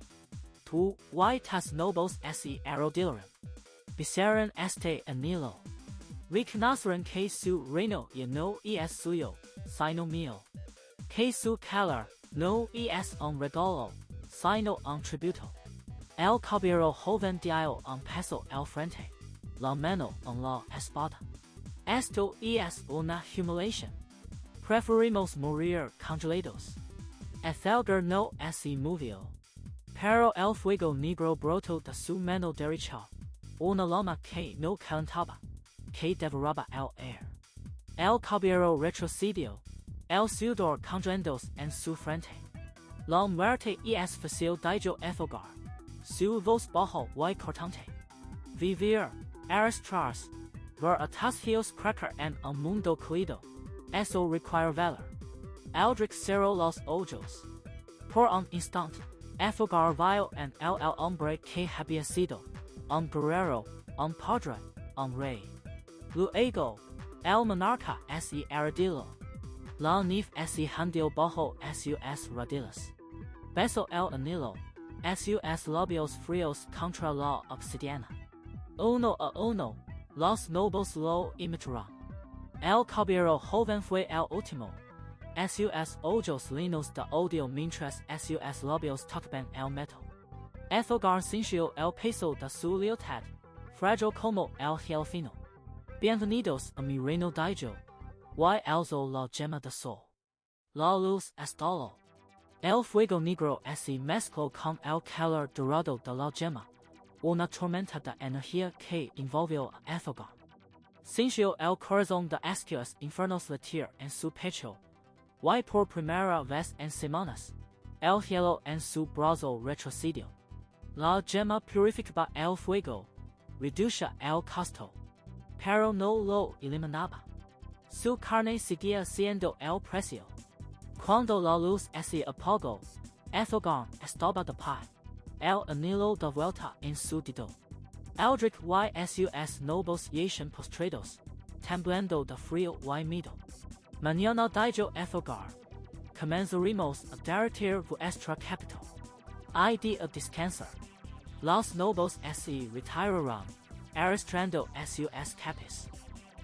Tú y tus nobos se arrodillaron. Besaron este anillo. Reconocerán que su reino ya no es suyo, sino mío. Que su calor no es un regalo, sino un tributo. El caballero joven dio un paso al frente, la mano en la espada. Esto es una humiliación. Preferimos morir congelados. Aethelgar no se movió. Pero el fuego negro brotó de su mano derecha, una llama que no calentaba, que devoraba el aire. El caballero retrocedió, el sudor congelándose en su frente. La muerte es fácil dijo Aethelgar, su voz bajo y cortante. Vivir, Aristras, ver atas heels cracker and un mundo cuido, eso require valor. Eldrick cero los ojos. Por un instante, Aethelgar vio en el hombre que había sido, un guerrero, un padre, un rey. Luego, el monarca se arrodilló. La nif se hundió bajo sus rodillas. Besó el anillo, sus labios fríos contra la obsidiana. Uno a uno, los nobles lo imitaron. El caballero joven fue el último. Sus ojos llenos de odio mientras sus labios tocaban el metal. Aethelgar sintió el peso de su lealtad, frágil como el hielo fino. Bienvenidos a mi reino Daijo. Y alzó la gema de sol. La luz estalló. El fuego negro se mezcló con el calor dorado de la gema, una tormenta de energía que envolvió a Aethelgar. Sintió el corazón de Ascuas Infernales latir en su pecho. Y por primera vez en semanas, el hielo en su brazo retrocedió. La gema purificaba el fuego, reducía el costo, pero no lo eliminaba. Su carne seguía siendo el precio. Cuando la luz se apagó, Aethelgar estaba de pie, el anillo de vuelta en su dedo. Eldrick y sus nobles yacen postrados, temblando de frío y miedo. Mañana Daijo Aethelgar. Comenzaremos a derretir vuestra capital. Hay día descansar. Los nobles se retirarán, arrastrando sus capes.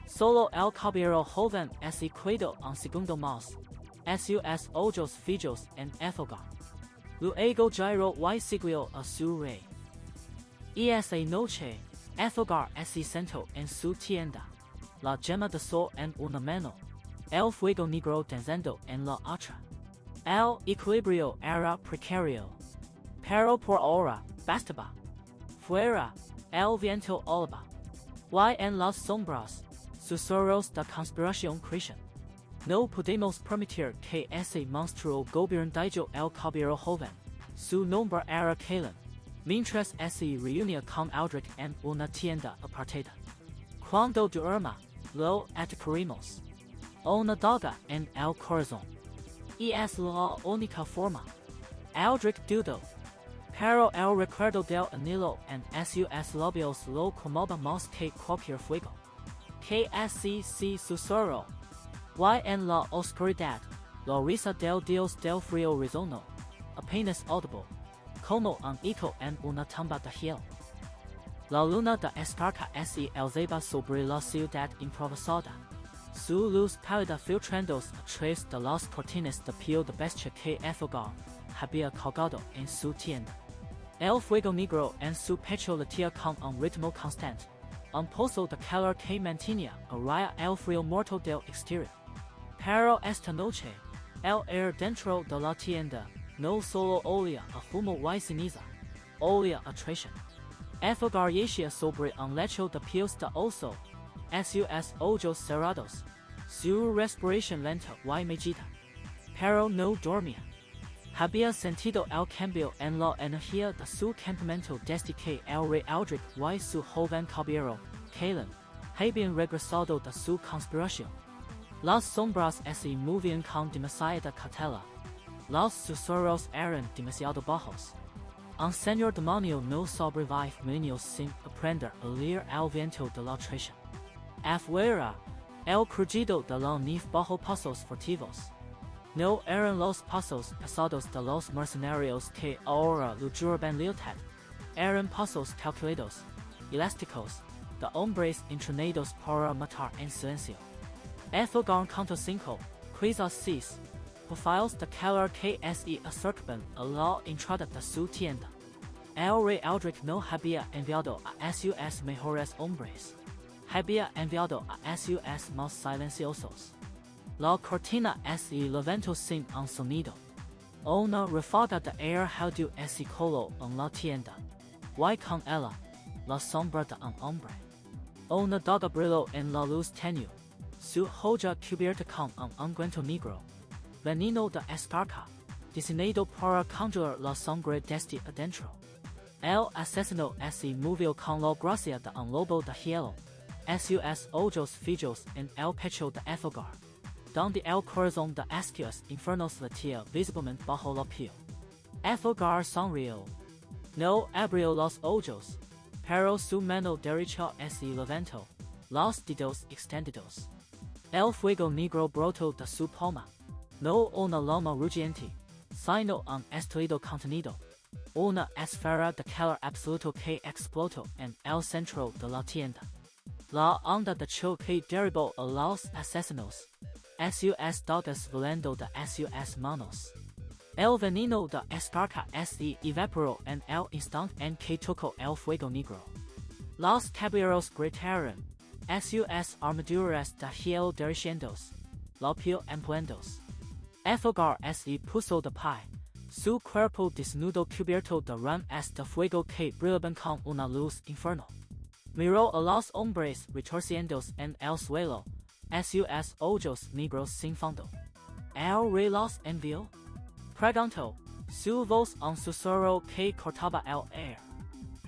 Solo el caballero joven se quedó un segundo más. Sus ojos fijos en Aethelgar. Luego giró y siguió a su rey. Esa noche, Aethelgar se sentó en su tienda, la gema de sol en una mano, el fuego negro danzando en la otra. El equilibrio era precario, pero por ahora bastaba. Fuera, el viento olaba. Y en las sombras, susurros de conspiración crecen. No podemos permitir que ese monstruo gobierne Daijo el caballero joven. Su nombre era Calon, mientras se reunía con Eldrick en una tienda apartada. Cuando duerma, lo atacaremos. Una daga en el corazón. Y es la única forma. Eldrick dudó. Pero el recuerdo del anillo en sus labios lo conmovió más que cualquier fuego. Que se susurró. Y en la oscuridad, la risa del Dios del Frío resonó, apenas audible, como un eco en una tumba de hielo. La luna de escarcha se elevaba sobre la ciudad improvisada, su luz pálida filtrándose a través de las cortinas de piel de bestia que Aethelgar había colgado en su tienda. El fuego negro en su pecho latía con un ritmo constante, un pozo de calor que mantenía a raya el frío muerto del exterior. Pero esta noche, el aire dentro de la tienda no solo olía a humo y ceniza, olía a traición. Aethelgar yacía sobre un lecho de pies de oso, sus ojos cerrados, su respiración lenta y medida. Pero no dormía. Había sentido el cambio en la energía de su campamento desde que el rey Eldrick y su joven caballero, Calon, habían regresado de su conspiración. Las sombras se movían con demasiada cautela. Los susurros eran demasiado bajos. Un señor demonio no sobrevive niños sin aprender a leer el viento de la traición. Afuera, el crujido de la nieve bajo pasos furtivos. No eran los pasos pesados de los mercenarios que ahora lo juraban lealtad. Eran pasos calculados, elásticos, de hombres entrenados para matar en silencio. Aethelgar contó 5, quizás 6, profiles de calor que se acercaban a la entrada de su tienda. El rey Eldrick no había enviado a sus mejores hombres. Había enviado a sus más silenciosos. La cortina se levantó sin un sonido. Una ráfaga de aire helado se coló en la tienda. Y con ella, la sombra de un hombre. Una daga brilló en la luz tenue. Su joya cubierta con un ungüento negro, veneno de escarcha, diseñado para conjurar la sangre desde adentro. El asesino se movió con la gracia de un lobo de hielo. Sus ojos fijos en el pecho de Aethelgar, donde el corazón de Ascuas Infernales latía visiblemente bajo la piel. Aethelgar sonrió. No abrió los ojos, pero su mano derecha se levantó, los dedos extendidos. El fuego negro brotó de su palma, no una llama rugiente, sino un estuido contenido, una esfera de calor absoluto que explotó en el centro de la tienda. La onda de choque derribó a los asesinos, sus dagas volando de sus manos. El veneno de escarcha se evaporó en el instante en que tocó el fuego negro. Los caballeros gritaron, sus armaduras de hielo derritiéndose, la piel empluendos. Aethelgar se puso de pie, su cuerpo desnudo cubierto de ramas de fuego que brillaban con una luz infernal. Miró a los hombres retorciéndose en el suelo, sus ojos negros sin fondo. ¿El rey los envió? Preguntó, su voz un susurro que cortaba el aire.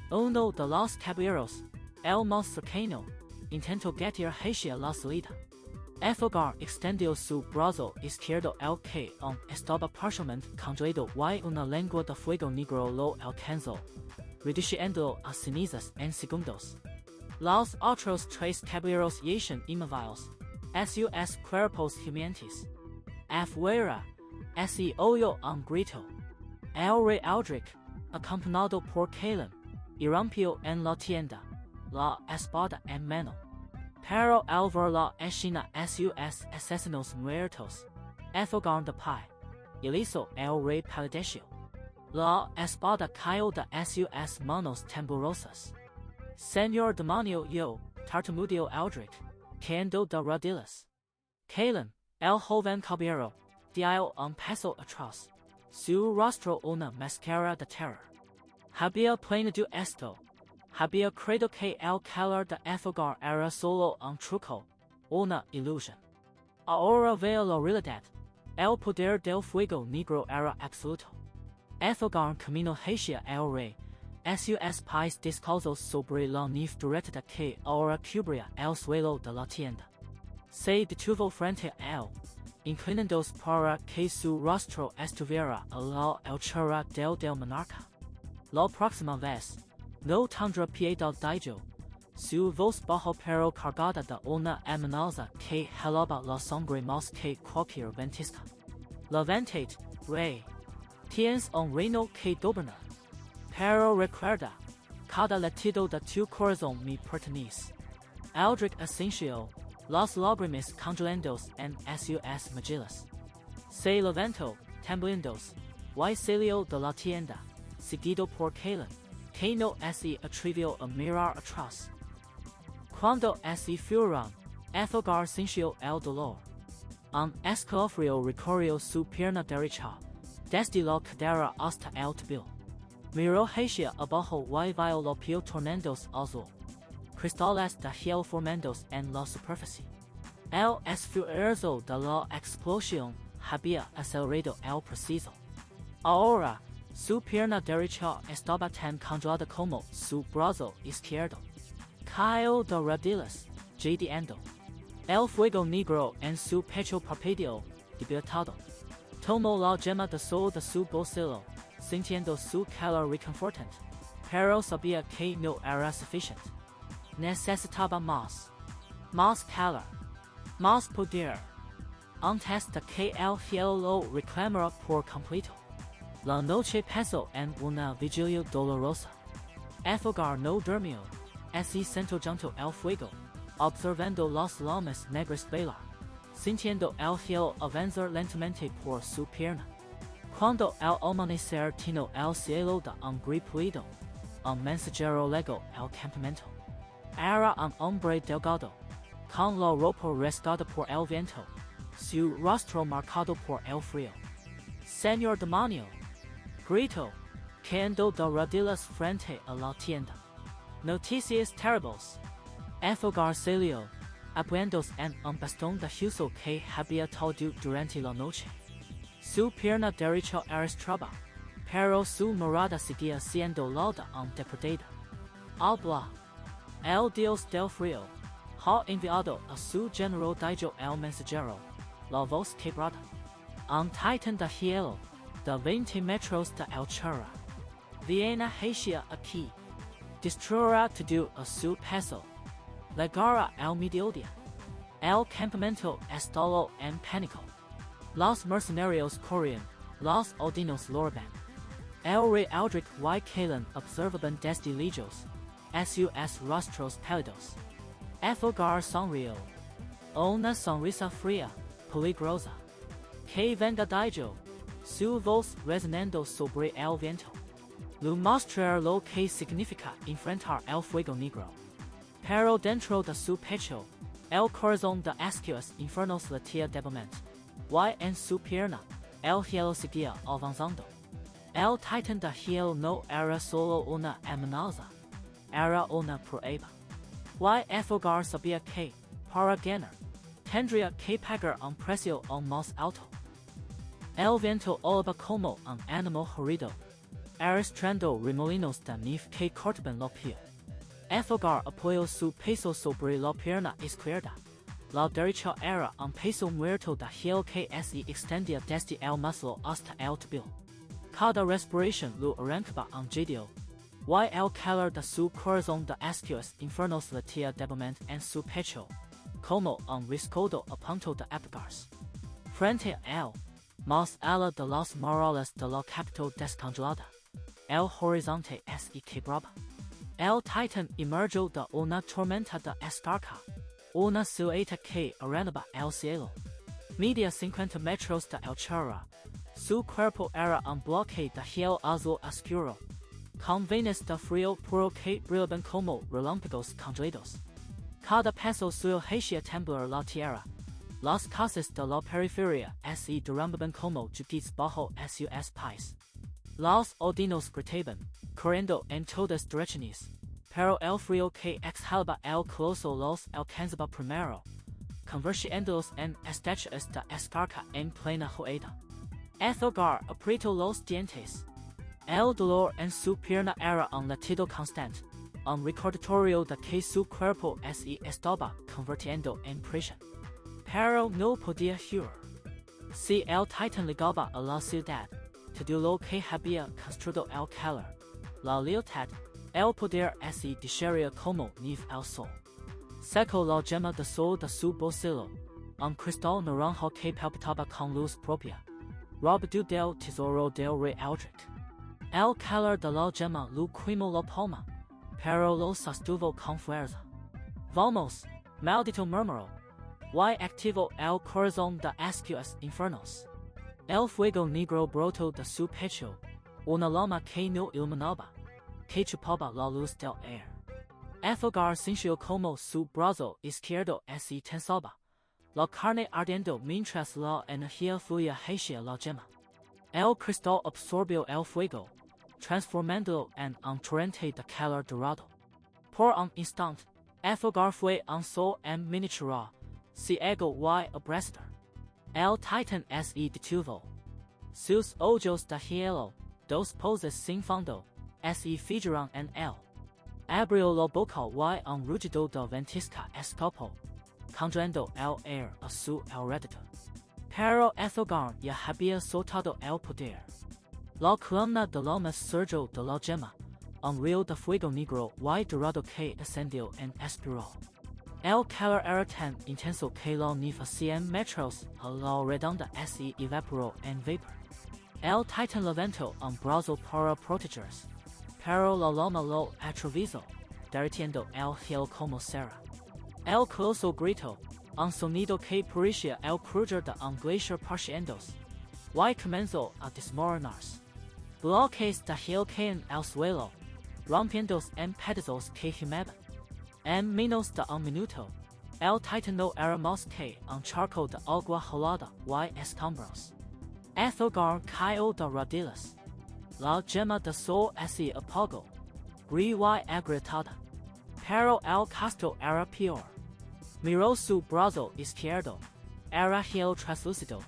Uno de los caballeros, el más cercano, intentó gatear hacia la salida. Aethelgar extendió su brazo izquierdo el que estaba parcialmente congelado y una lengua de fuego negro lo alcanzó, reduciéndolo a cenizas en segundos. Los otros tres caballeros yacían inmóviles, sus cuerpos humeantes. Afuera, se oyó un grito. El rey Eldrick, acompañado por Caleb, irrumpió en la tienda, la espada en mano. Pero al ver la escena sus asesinos muertos, Aethelgar de pie, hizo el rey palideció. La espada cayó de sus manos temblorosas. Señor demonio yo, tartamudeó Eldrick, cayendo de rodillas. Caleb, el joven caballero, dio un paso atrás, su rostro una máscara de terror. Había planeado esto. Había creído que el calor de Aethelgar era solo un truco, una ilusión. Ahora veo la realidad. El poder del fuego negro era absoluto. Aethelgar caminó hacia el rey, sus pies descalzos sobre la nieve directa que ahora cubría el suelo de la tienda. Se detuvo frente a él, inclinándose para que su rostro estuviera a la altura del monarca. La próxima vez, no tendrá piedad de yo. Su voz bajo pero cargada de una amenaza que helaba la sangre más que cualquier ventisca. Levántate, rey. Tienes un reino que gobernar. Pero recuerda, cada latido de tu corazón me pertenece. Eldrick asintió, las lágrimas congelándose en sus mejillas. Se levantó, temblando, y salió de la tienda, seguido por Caleb, que no se atrevió a mirar atrás. Cuando se fueron, Aethelgar sintió el dolor. Un escalofrío recorrió su pierna derecha, desde la cadera hasta el tobillo. Miró hacia abajo y vio la piel tornándose azul, cristales de hielo formándose en la superficie. El esfuerzo de la explosión había acelerado el proceso. Ahora, su pierna derecha estaba tan congelada como su brazo izquierdo. Cayó de rodillas, jadeando. El fuego negro en su pecho parpadeó, debilitado. Tomó la gema de sol de su bolsillo, sintiendo su calor reconfortante, pero sabía que no era suficiente. Necesitaba más. Más calor. Más poder. Antes de que el hielo lo reclamara por completo. La noche pasó en una vigilia dolorosa. Aethelgar no durmió, se sentó junto al fuego, observando las llamas negras bailar, sintiendo el hielo avanzar lentamente por su pierna. Cuando el amanecer tinó el cielo de un gris pulido, un mensajero llegó al campamento. Era un hombre delgado, con la ropa rasgada por el viento, su rostro marcado por el frío. Señor demonio, gritó, cayendo de rodillas frente a la tienda. Noticias terribles. Aethelgar salió, apoyándose en un bastón de hueso que había talado durante la noche. Su pierna derecha arrastraba, pero su morada seguía siendo lauda depredada. Habla. El Dios del Frío ha enviado a su general dijo el mensajero, la voz quebrada. Un titan de hielo, de 20 metros de altura. Viene hacia aquí. Destruirá todo a su paso. Llegará al mediodía. El campamento estalló en pánico. Los mercenarios corrían, los odinos lorban. El rey Aldrich y Kalen observaban desde lejos, sus rostros pálidos. Aethelgar sonrió. Una sonrisa fría, peligrosa. Que venga dijo, su voz resonando sobre el viento. Lo mostrar lo que significa enfrentar el fuego negro. Pero dentro de su pecho, el corazón de Ascuas Infernales latía débilmente, y en su pierna, el hielo seguía avanzando. El titan de hielo no era solo una amenaza, era una prueba. Y Aethelgar sabía que, para ganar, tendría que pagar un precio aún más alto. El viento olaba como un animal herido, arrastrando remolinos de nieve que cortaban la piel. Aethelgar apoyó su peso sobre la pierna izquierda. La derecha era un peso muerto de hielo que se extendía desde el muslo hasta el tobillo. Cada respiración lo arrancaba un gemido, y el calor de su corazón de Ascuas Infernales latía débilmente en su pecho, como un rescoldo a punto de apagarse. Frente a él, más allá de los murales de la capital descongelada, el horizonte se quebraba. El titan emergió de una tormenta de escarcha, una silueta que arenaba el cielo. Media 50 metros de altura, su cuerpo era un bloque de hielo azul oscuro, con venas de frío puro que brillaban como relámpagos congelados. Cada paso suyo hacía temblar la tierra. Las casas de la periferia se derrumbaban como juguetes bajo sus pies. Los odinos gritaban, corriendo en todas direcciones, pero el frío que exhalaba el coloso los alcanzaba primero, convirtiéndolos en estatuas de escarcha en plena juega. Aethelgar apretó los dientes. El dolor en su pierna era un latido constante, un recordatorio de que su cuerpo se estaba convirtiendo en prisión. Pero no podía huir. Si el titan llegaba a la ciudad, todo lo que había construido el calor, la lealtad, el poder se desharía como nieve al sol. Sacó la gema de sol de su bolsillo, un cristal naranja que palpitaba con luz propia. Robado del tesoro del rey Aldrich. El calor de la gema lo quemó la palma, pero lo sostuvo con fuerza. Vamos, maldito murmuró. Y activó el corazón de Ascuas Infernales. El fuego negro brotó de su pecho, una llama que no iluminaba, que chupaba la luz del aire. Aethelgar sintió como su brazo izquierdo se tensaba, la carne ardiendo mientras la energía fluía hacia la gema. El cristal absorbió el fuego, transformándolo en un torrente de calor dorado. Por un instante, Aethelgar fue un sol en miniatura, ciego y abrasado. El titan se detuvo. Sus ojos de hielo, dos pozas sin fondo, se fijaron en él. Abrió la boca y un rugido de ventisca escapó, congelando el aire a su alrededor. Pero Aethelgar ya había soltado el poder. La columna de llama surgió de la gema, un río de fuego negro y dorado que ascendió en espiral. El calor era tan intenso que la nieve a 100 metros a la redonda se evaporó en vapor. El titan levantó un brazo para protegerse, pero la llama lo atravesó, derritiendo el hielo como cera. El coloso gritó, un sonido que parecía el crujir de un glaciar partiéndose, y comenzó a desmoronarse. Bloques de hielo caían al suelo, rompiéndose en pedazos que gimaban. En menos de un minuto, el titan no era más que un charco de agua helada y escombros. Aethelgar cayó de rodillas. La gema de sol se apagó, gris y agrietada. Pero el casto era peor. Miró su brazo izquierdo. Era hielo translúcido,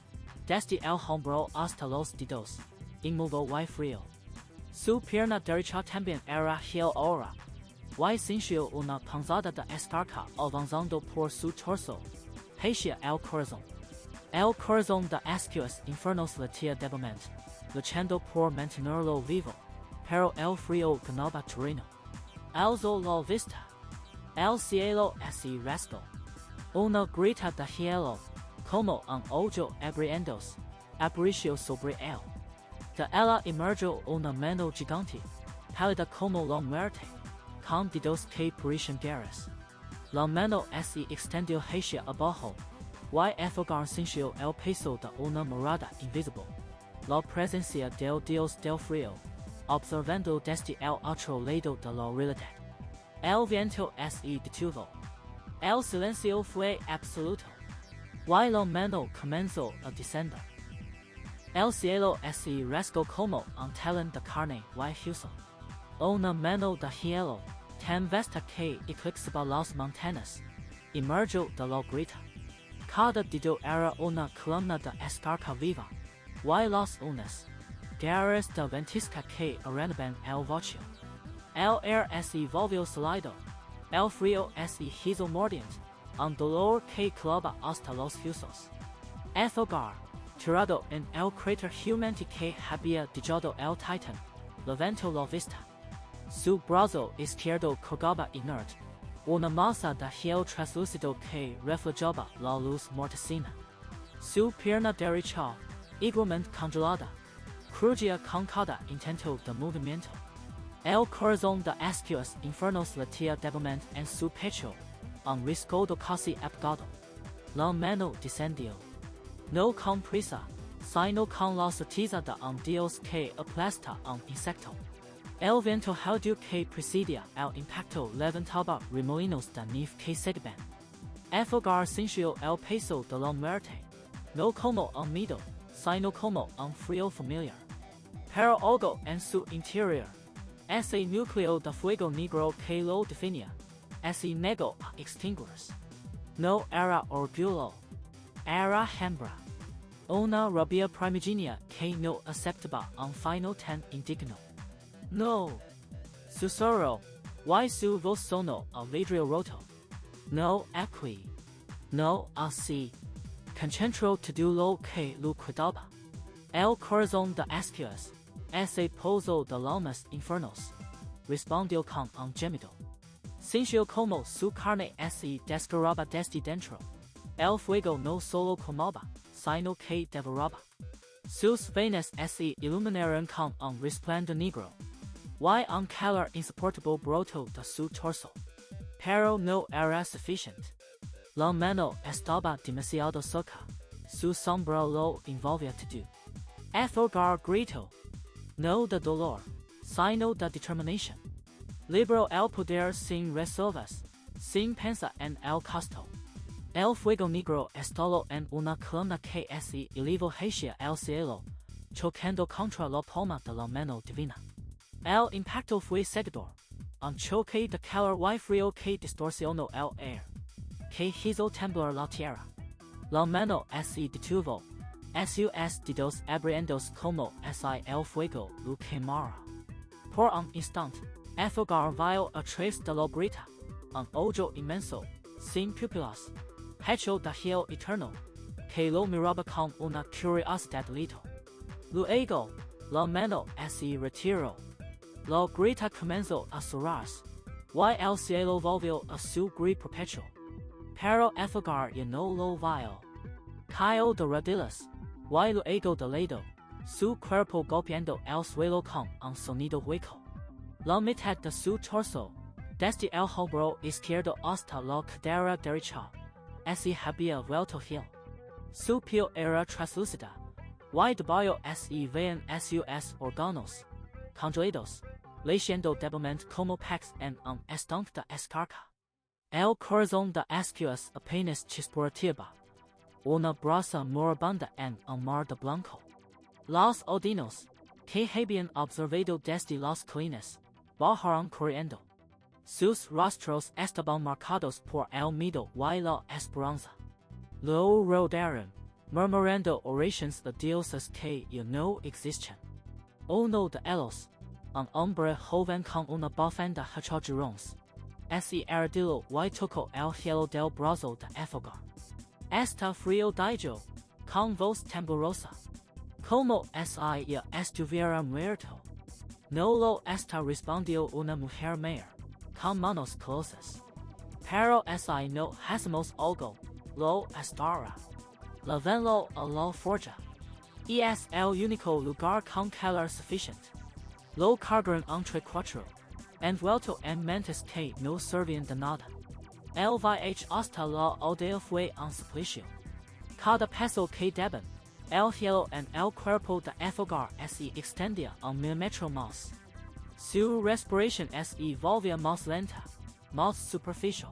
desde el hombro hasta los dedos, inmóvil y frío. Su pierna derecha también era hielo ahora. Y sintió una punzada de escarcha avanzando por su torso. Hacia el corazón. El corazón de Ascuas Infernales latía débilmente, luchando por mantenerlo vivo, pero el frío ganaba terreno. Alzó la vista. El cielo se rasgó. Una grita de hielo, como un hoyo abriéndose, apareció sobre él. De ella emergió una mano gigante, pálida como la muerte, con dedos que parecían garras. La mano se extendió hacia abajo, y Aethelgar sintió el peso de una morada invisible, la presencia del Dios del Frío, observando desde el otro lado de la realidad. El viento se detuvo. El silencio fue absoluto. Y la mano comenzó a descender. El cielo se rasgó como un telón de carne y hueso. Una mano de hielo, tan vasta que eclipsaba las montañas, emergió de la grita. Cada dedo era una columna de escarcha viva, y las unas, garras de ventisca que arrenaban el vacío. El aire se volvió sólido, el frío se hizo mordiente, un dolor que calaba hasta los huesos. Aethelgar, tirado en el cráter gigante que había dejado el titán, levantó la vista. Su brazo izquierdo colgaba inerte, una masa de hielo translúcido que reflejaba la luz mortecina. Su pierna derecha, igualmente congelada, crujía con cada intento de movimiento. El corazón de Ascuas Infernales latía débilmente en su pecho, un rescoldo casi apagado. La mano descendió. No con prisa, sino con la certeza de un dios que aplasta un insecto. El viento helado que precedía el impacto levantaba remolinos de nieve que seguían. Aethelgar sintió el peso de la muerte, no como un miedo, sino como un frío familiar. Pero algo en su interior, ese núcleo de fuego negro que lo definía, se negó a extinguirse. No era orgullo, era hembra. Una rabia primigenia que no aceptaba un final tan indigno. No. Susurró, y su voz sonó a vidrio roto. No aquí. No así. Concentró todo lo que lo cuidaba. El corazón de Ascuas, ese pozo de almas infernales, respondió con un gemido. Sintió como su carne se desgarraba desde dentro. El fuego no solo quemaba, sino que devoraba. Sus venas se iluminaron con un resplandor negro, y un calor insoportable brotó de su torso. Pero no era suficiente. La mano estaba demasiado seca, su sombra lo envolvía todo. Aethelgar gritó, no de dolor, sino de determinación. Libró el poder sin reservas, sin pensar en el costo. El fuego negro estalló en una columna que se elevó hacia el cielo, chocando contra la palma de la mano divina. El impacto fue cegador, un choque de calor y frío que distorsionó el aire, que hizo temblar la tierra. La mano se detuvo, sus dedos abriéndose como si el fuego lo quemara. Por un instante, Aethelgar vio a través de la grita, un hoyo inmenso, sin pupilas, hecho de hielo eterno, que lo miraba con una curiosidad lito. Luego, la mano se retiró. La grita comenzó a cerrarse, y el cielo volvió a su gris perpetuo. Pero Aethelgar ya no lo vio. Cayó de rodillas, y luego de lado, su cuerpo golpeando el suelo con un sonido hueco. La mitad de su torso, desde el hombro izquierdo hasta la cadera derecha, se había vuelto hielo. Su piel era translúcida, y debajo se veían sus órganos, congelados, latiendo débilmente como peces en un estanque de escarcha. El corazón de Ascuas apenas chispoteaba, una brasa moribunda en un mar de blanco. Los odinos, que habían observado desde las colinas, bajaron corriendo. Sus rostros estaban marcados por el miedo y la esperanza. Lo rodearon, murmurando oraciones de dioses que ya no existían. Uno de ellos, un hombre joven con una bufanda hecho girones. Se heredilo y toco el hielo del brazo de Aethelgar. Está frío dijo, con voz temblorosa. Como si ya estuviera muerto. No lo está respondió una mujer mayor, con manos closas. Pero si no hacemos algo, lo estará. Lavenlo a la forja. Es el único lugar con calor suficiente. Lo cargaron entre cuatro, envuelto en mentes que no servían de nada. El viaje hasta la aldea fue un suplicio. Cada paso que daban, el hielo en el cuerpo de Aethelgar se extendía un milímetro más. Su respiración se volvía más lenta, más superficial.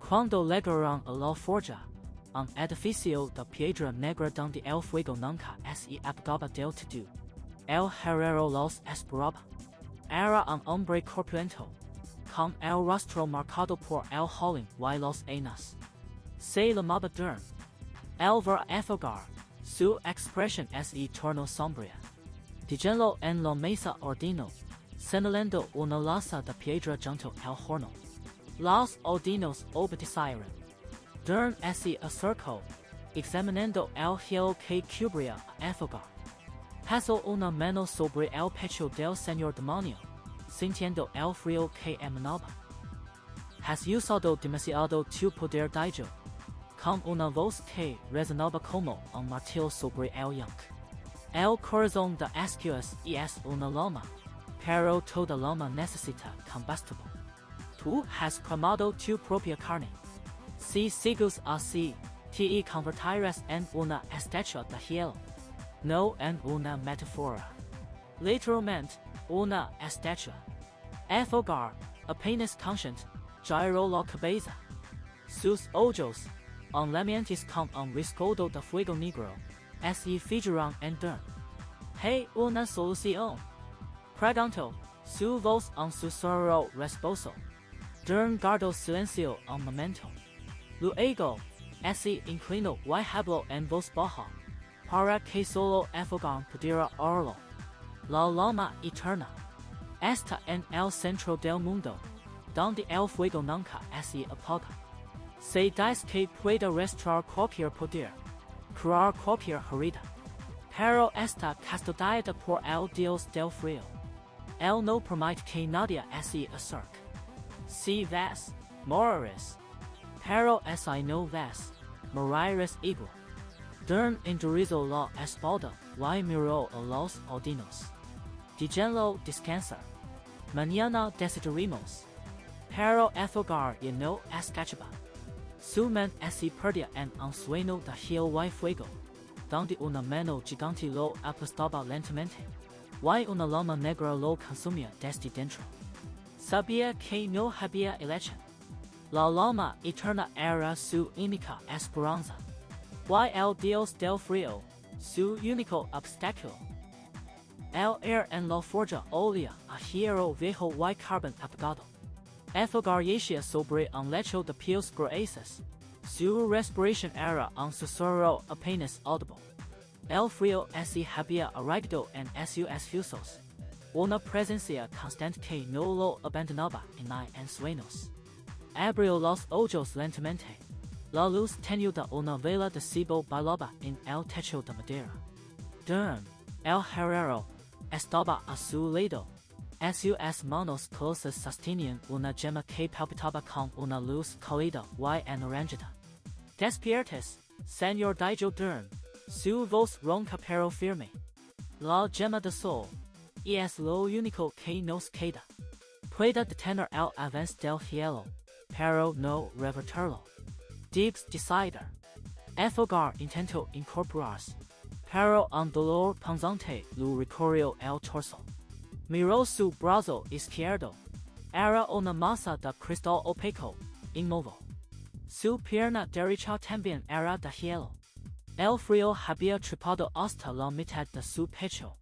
Cuando llegaron a la forja, un edificio de piedra negra donde el fuego nunca se apagaba del todo, el herrero los esperaba. Era un hombre corpulento, con el rostro marcado por el hollín y los años. Se llamaba Dern. El ver a Aethelgar, su expresión se tornó sombría. Díjenlo en la mesa ordenó, señalando una losa de piedra junto al horno. Los odinos obedecieron. Dern se acercó, examinando el hielo que cubría a Aethelgar. Pasó una mano sobre el pecho del señor demonio, sintiendo el frío que emanaba. Has usado demasiado tu poder dijo, con una voz que resonaba como un martillo sobre el yank. El corazón de Ascuas es una loma, pero toda loma necesita combustible. Tú has cremado tu propia carne. Si sigues así, te convertirás en una estatua de hielo, no en una metáfora. Literalmente, una estatua. Aethelgar, apenas consciente, giró la cabeza. Sus ojos, enlamientes con un riscoldo de fuego negro, se fijaron en Dern. Hay una solución. Preguntó, su voz un susurro resposo. Dern guardó silencio un momento. Luego, se inclinó y habló en voz baja, para que solo Aethelgar pudiera oírlo. La loma eterna. Está en el centro del mundo, donde el fuego nunca se apaga. Se dice que puede restaurar cualquier poder, curar cualquier herida, pero está custodiada por el Dios del Frío. Él no permite que nadie se acerque. Si vas, morirás. Pero si no vas, morirás igual. Dern endureció la espalda y miró a los odinos. Díjenlo descansar. Mañana decidiremos. Pero Aethelgar ya no escachaba. Su mente se perdía en un sueño de hielo y fuego, donde una mano gigante lo aplastaba lentamente, y una loma negra lo consumía desde dentro. Sabía que no había elección. La loma eterna era su única esperanza, y el Dios del Frío, su único obstáculo. El aire en la forja olía a hierro viejo y carbón apagado. Aethelgar yacía sobre un lecho de pies gruesos. Su respiración era un susurro apenas audible. El frío se había arraigado en sus huesos. Una presencia constante que no lo abandonaba ni en sueños. Abrió los ojos lentamente. La luz tenue de una vela de cebo bailaba en el techo de madera. Dern, el herrero, estaba a su lado. Sus manos closas sostenían una gema que palpitaba con una luz cálida y anaranjada. Despiertes, señor dijo Dern, su voz ronca pero firme. La gema de sol es lo único que nos queda. Puede detener el avance del hielo, pero no revertirlo. Debes decidir. Aethelgar intentó incorporarse, pero un dolor punzante lo recorrió el torso. Miró su brazo izquierdo. Era una masa de cristal opaco, inmóvil. Su pierna derecha también era de hielo. El frío había trepado hasta la mitad de su pecho,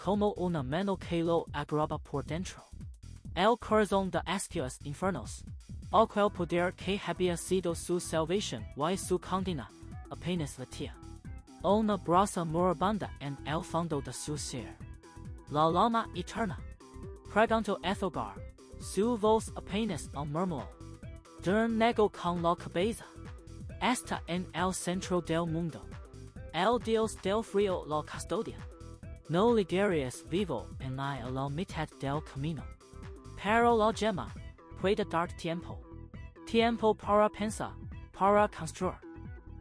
como una mano que lo agarraba por dentro. El corazón de Ascuas Infernales, aquel poder que había sido su salvación y su condena, apenas latía. Una brasa moribunda en el fondo de su ser. La llama eterna. pregunto Aethelgar, su voz apenas un murmullo. Nego con la cabeza. Está en el centro del mundo. El Dios del Frío lo custodia. No ligeries vivo en la mitad del camino. Pero la gema puede dar tiempo. Tiempo para pensar, para construir.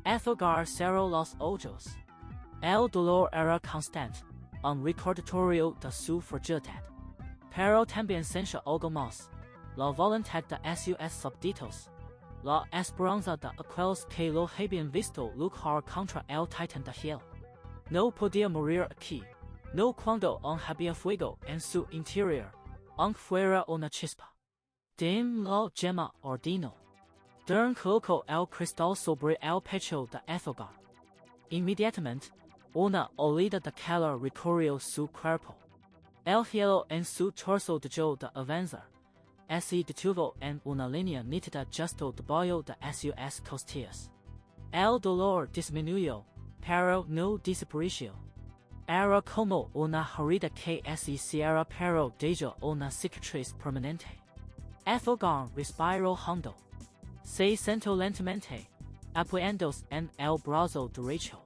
Aethelgar cerró los ojos. El dolor era constante, un recordatorio de su fragilidad. Pero también sentía algo más. La voluntad de sus súbditos. La esperanza de aquellos que lo habían visto luchar contra el titán de hielo. No podía morir aquí. No cuando aún había fuego en su interior, aunque fuera una chispa. Dim la gema ordinó. Colocó el cristal sobre el pecho de Aethelgar. Inmediatamente, una oleada de calor recorrió su cuerpo. El hielo en su torso dejó de avanzar. Se detuvo en una línea nítida justo debajo de sus costillas. El dolor disminuyó, pero no desapareció. Era como una herida que se cierra pero deja una cicatriz permanente. Aethelgar respiró hondo. Se sentó lentamente, apoyándose en el brazo derecho.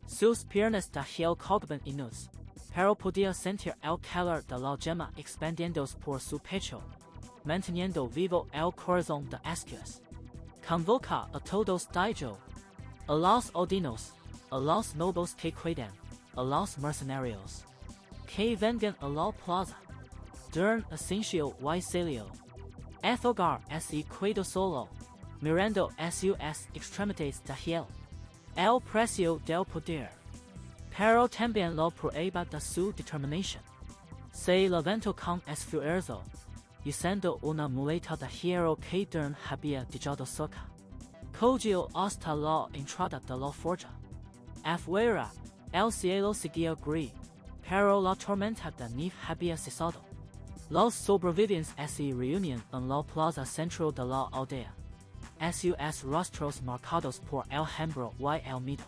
Sus piernas de hielo colgaban inútiles, pero podía sentir el calor de la gema expandiéndose por su pecho, manteniendo vivo el corazón de Ascuas. Convoca a todos dijo. A los odinos, a los nobles que cuidan, a los mercenarios que vengan a la plaza. Ascencio y salio. Aethelgar se quedó solo, mirando sus extremidades de hielo. El precio del poder. Pero también la prueba de su determinación. Se levantó con esfuerzo, usando una muleta de hierro que había dejado seca. Cogió hasta la entrada de la forja. Afuera, el cielo seguía gris, pero la tormenta de nieve había cesado. Los sobrevivientes se reunían en la plaza central de la aldea. Sus rostros marcados por el hambre y el miedo.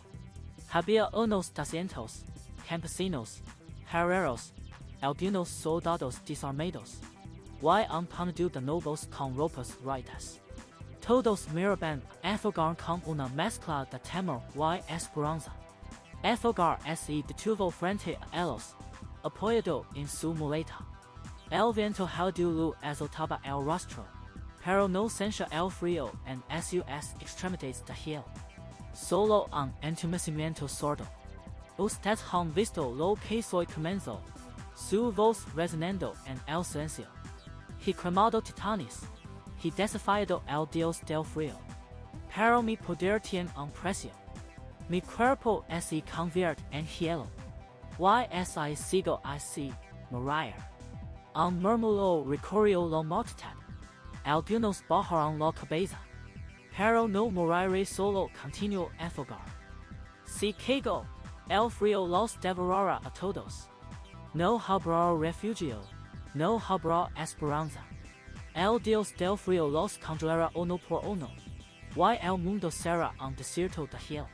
Había unos 200 campesinos, herreros, algunos soldados desarmados, y un puñado de nobles con ropas rotas. Todos miraban a Aethelgar con una mezcla de temor y esperanza. Aethelgar se detuvo frente a ellos, apoyado en su muleta. El viento helado lo azotaba el rostro, pero no sentía el frío en sus extremidades de hielo. Solo un entumecimiento sordo. Usted han visto lo que soy comenzó. Su voz resonando en el silencio. He cremado titanes. He desafiado al Dios del Frío. Pero mi poder tiene un precio. Mi cuerpo se convierte en hielo. Y sigo así, morir. Un murmullo recorrió la multitud. Algunos bajaron la cabeza. Pero no moriré solo, continuó Aethelgar. Si caigo, el frío los devorará a todos. No habrá refugio, no habrá esperanza. El Dios del Frío los congelará uno por uno. Y el mundo será un desierto de hielo.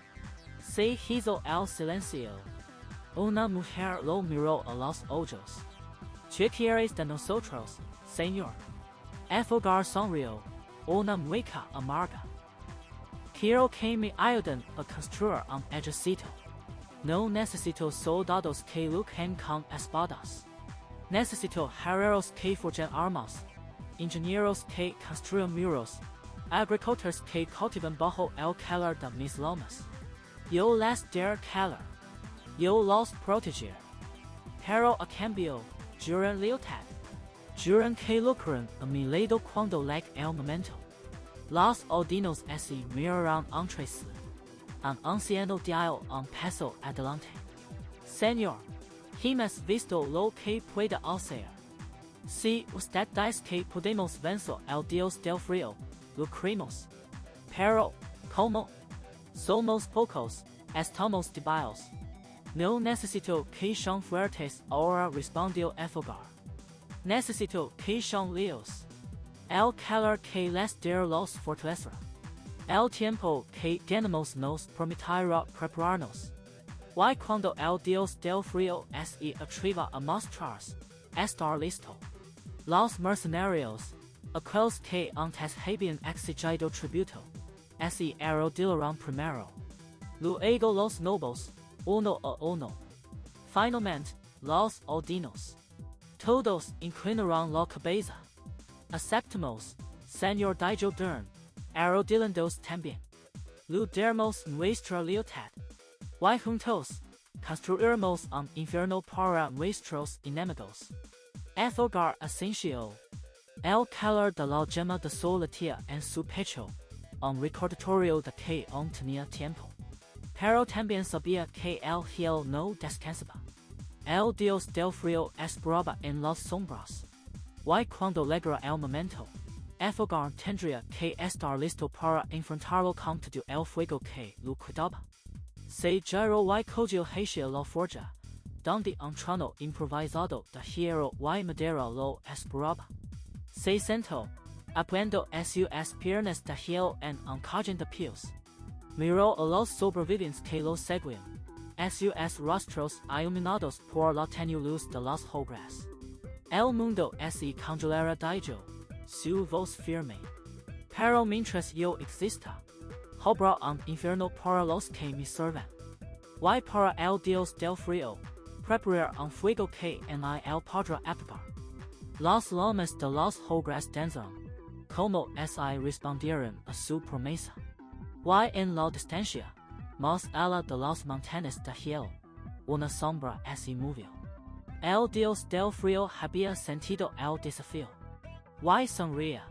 Se hizo el silencio. Una mujer lo miró a los ojos. ¿Qué quieres de nosotros, señor? Aethelgar sonrió. Una mueca amarga. Quiero que me ayuden a construir un ejército. No necesito soldados que luchen con espadas. Necesito herreros que forjen armas, ingenieros que construyan muros, agricultores que cultivan bajo el calor de mis lomas. Yo les daré calor. Yo los protegeré. Pero a cambio, juran lealtad. Juran que lucran a mi lado cuando llegue el momento. Los odinos se miraron entre sí. Un anciano dijo un paso adelante. Señor, hemos visto lo que puede hacer. Si usted dice que podemos vencer al Dios del Frío, lo creemos. Pero, ¿cómo? Somos pocos, estamos débiles. No necesito que sean fuertes ahora, respondió Aethelgar. Necesito que sean líos. El calor que les dará los fortalecerá. El tiempo que tenemos nos permitirá prepararnos. Y cuando el Dios del Frío se atreva a mostrarse, estar listo. Los mercenarios, aquellos que antes habían exigido tributo, ese arrodillaron primero. Luego los nobles, uno a uno. Finalmente, los odinos. Todos inclinaron la cabeza. Aceptamos, Señor Dijo Dern, arrodillándoos también. Ludermos nuestra lealtad. Y juntos, construiremos un infierno para nuestros enemigos. Aethelgar asenció. El calor de la llama de sol latía en su pecho, un recordatorio de que aún tenía tiempo. Pero también sabía que el hielo no descansaba. El Dios del Frío esperaba en las sombras. Y cuando llegara el momento, Aethelgar tendría que estar listo para enfrentarlo con todo el fuego que lo cuidaba. Se giró y cogió hacia la forja, donde un trono improvisado de hierro y madera lo esperaba. Se sentó, apoyando sus piernas de hielo en un cajón de pies. Miró a los sobrevivientes que lo seguían, sus rostros iluminados por la tenue luz de las hogueras. El mundo se congelará dijo, su voz firme. Pero mientras yo exista, habrá un infierno para los que me sirven. Y para el Dios del Frío, preparar un fuego que en él podrá apagar. Las llamas de las hogueras danzaron, como si respondieran a su promesa. Y en la distancia, más allá de las montañas de hielo, una sombra se movió. El Dios del Frío había sentido el desafío. Y sonría.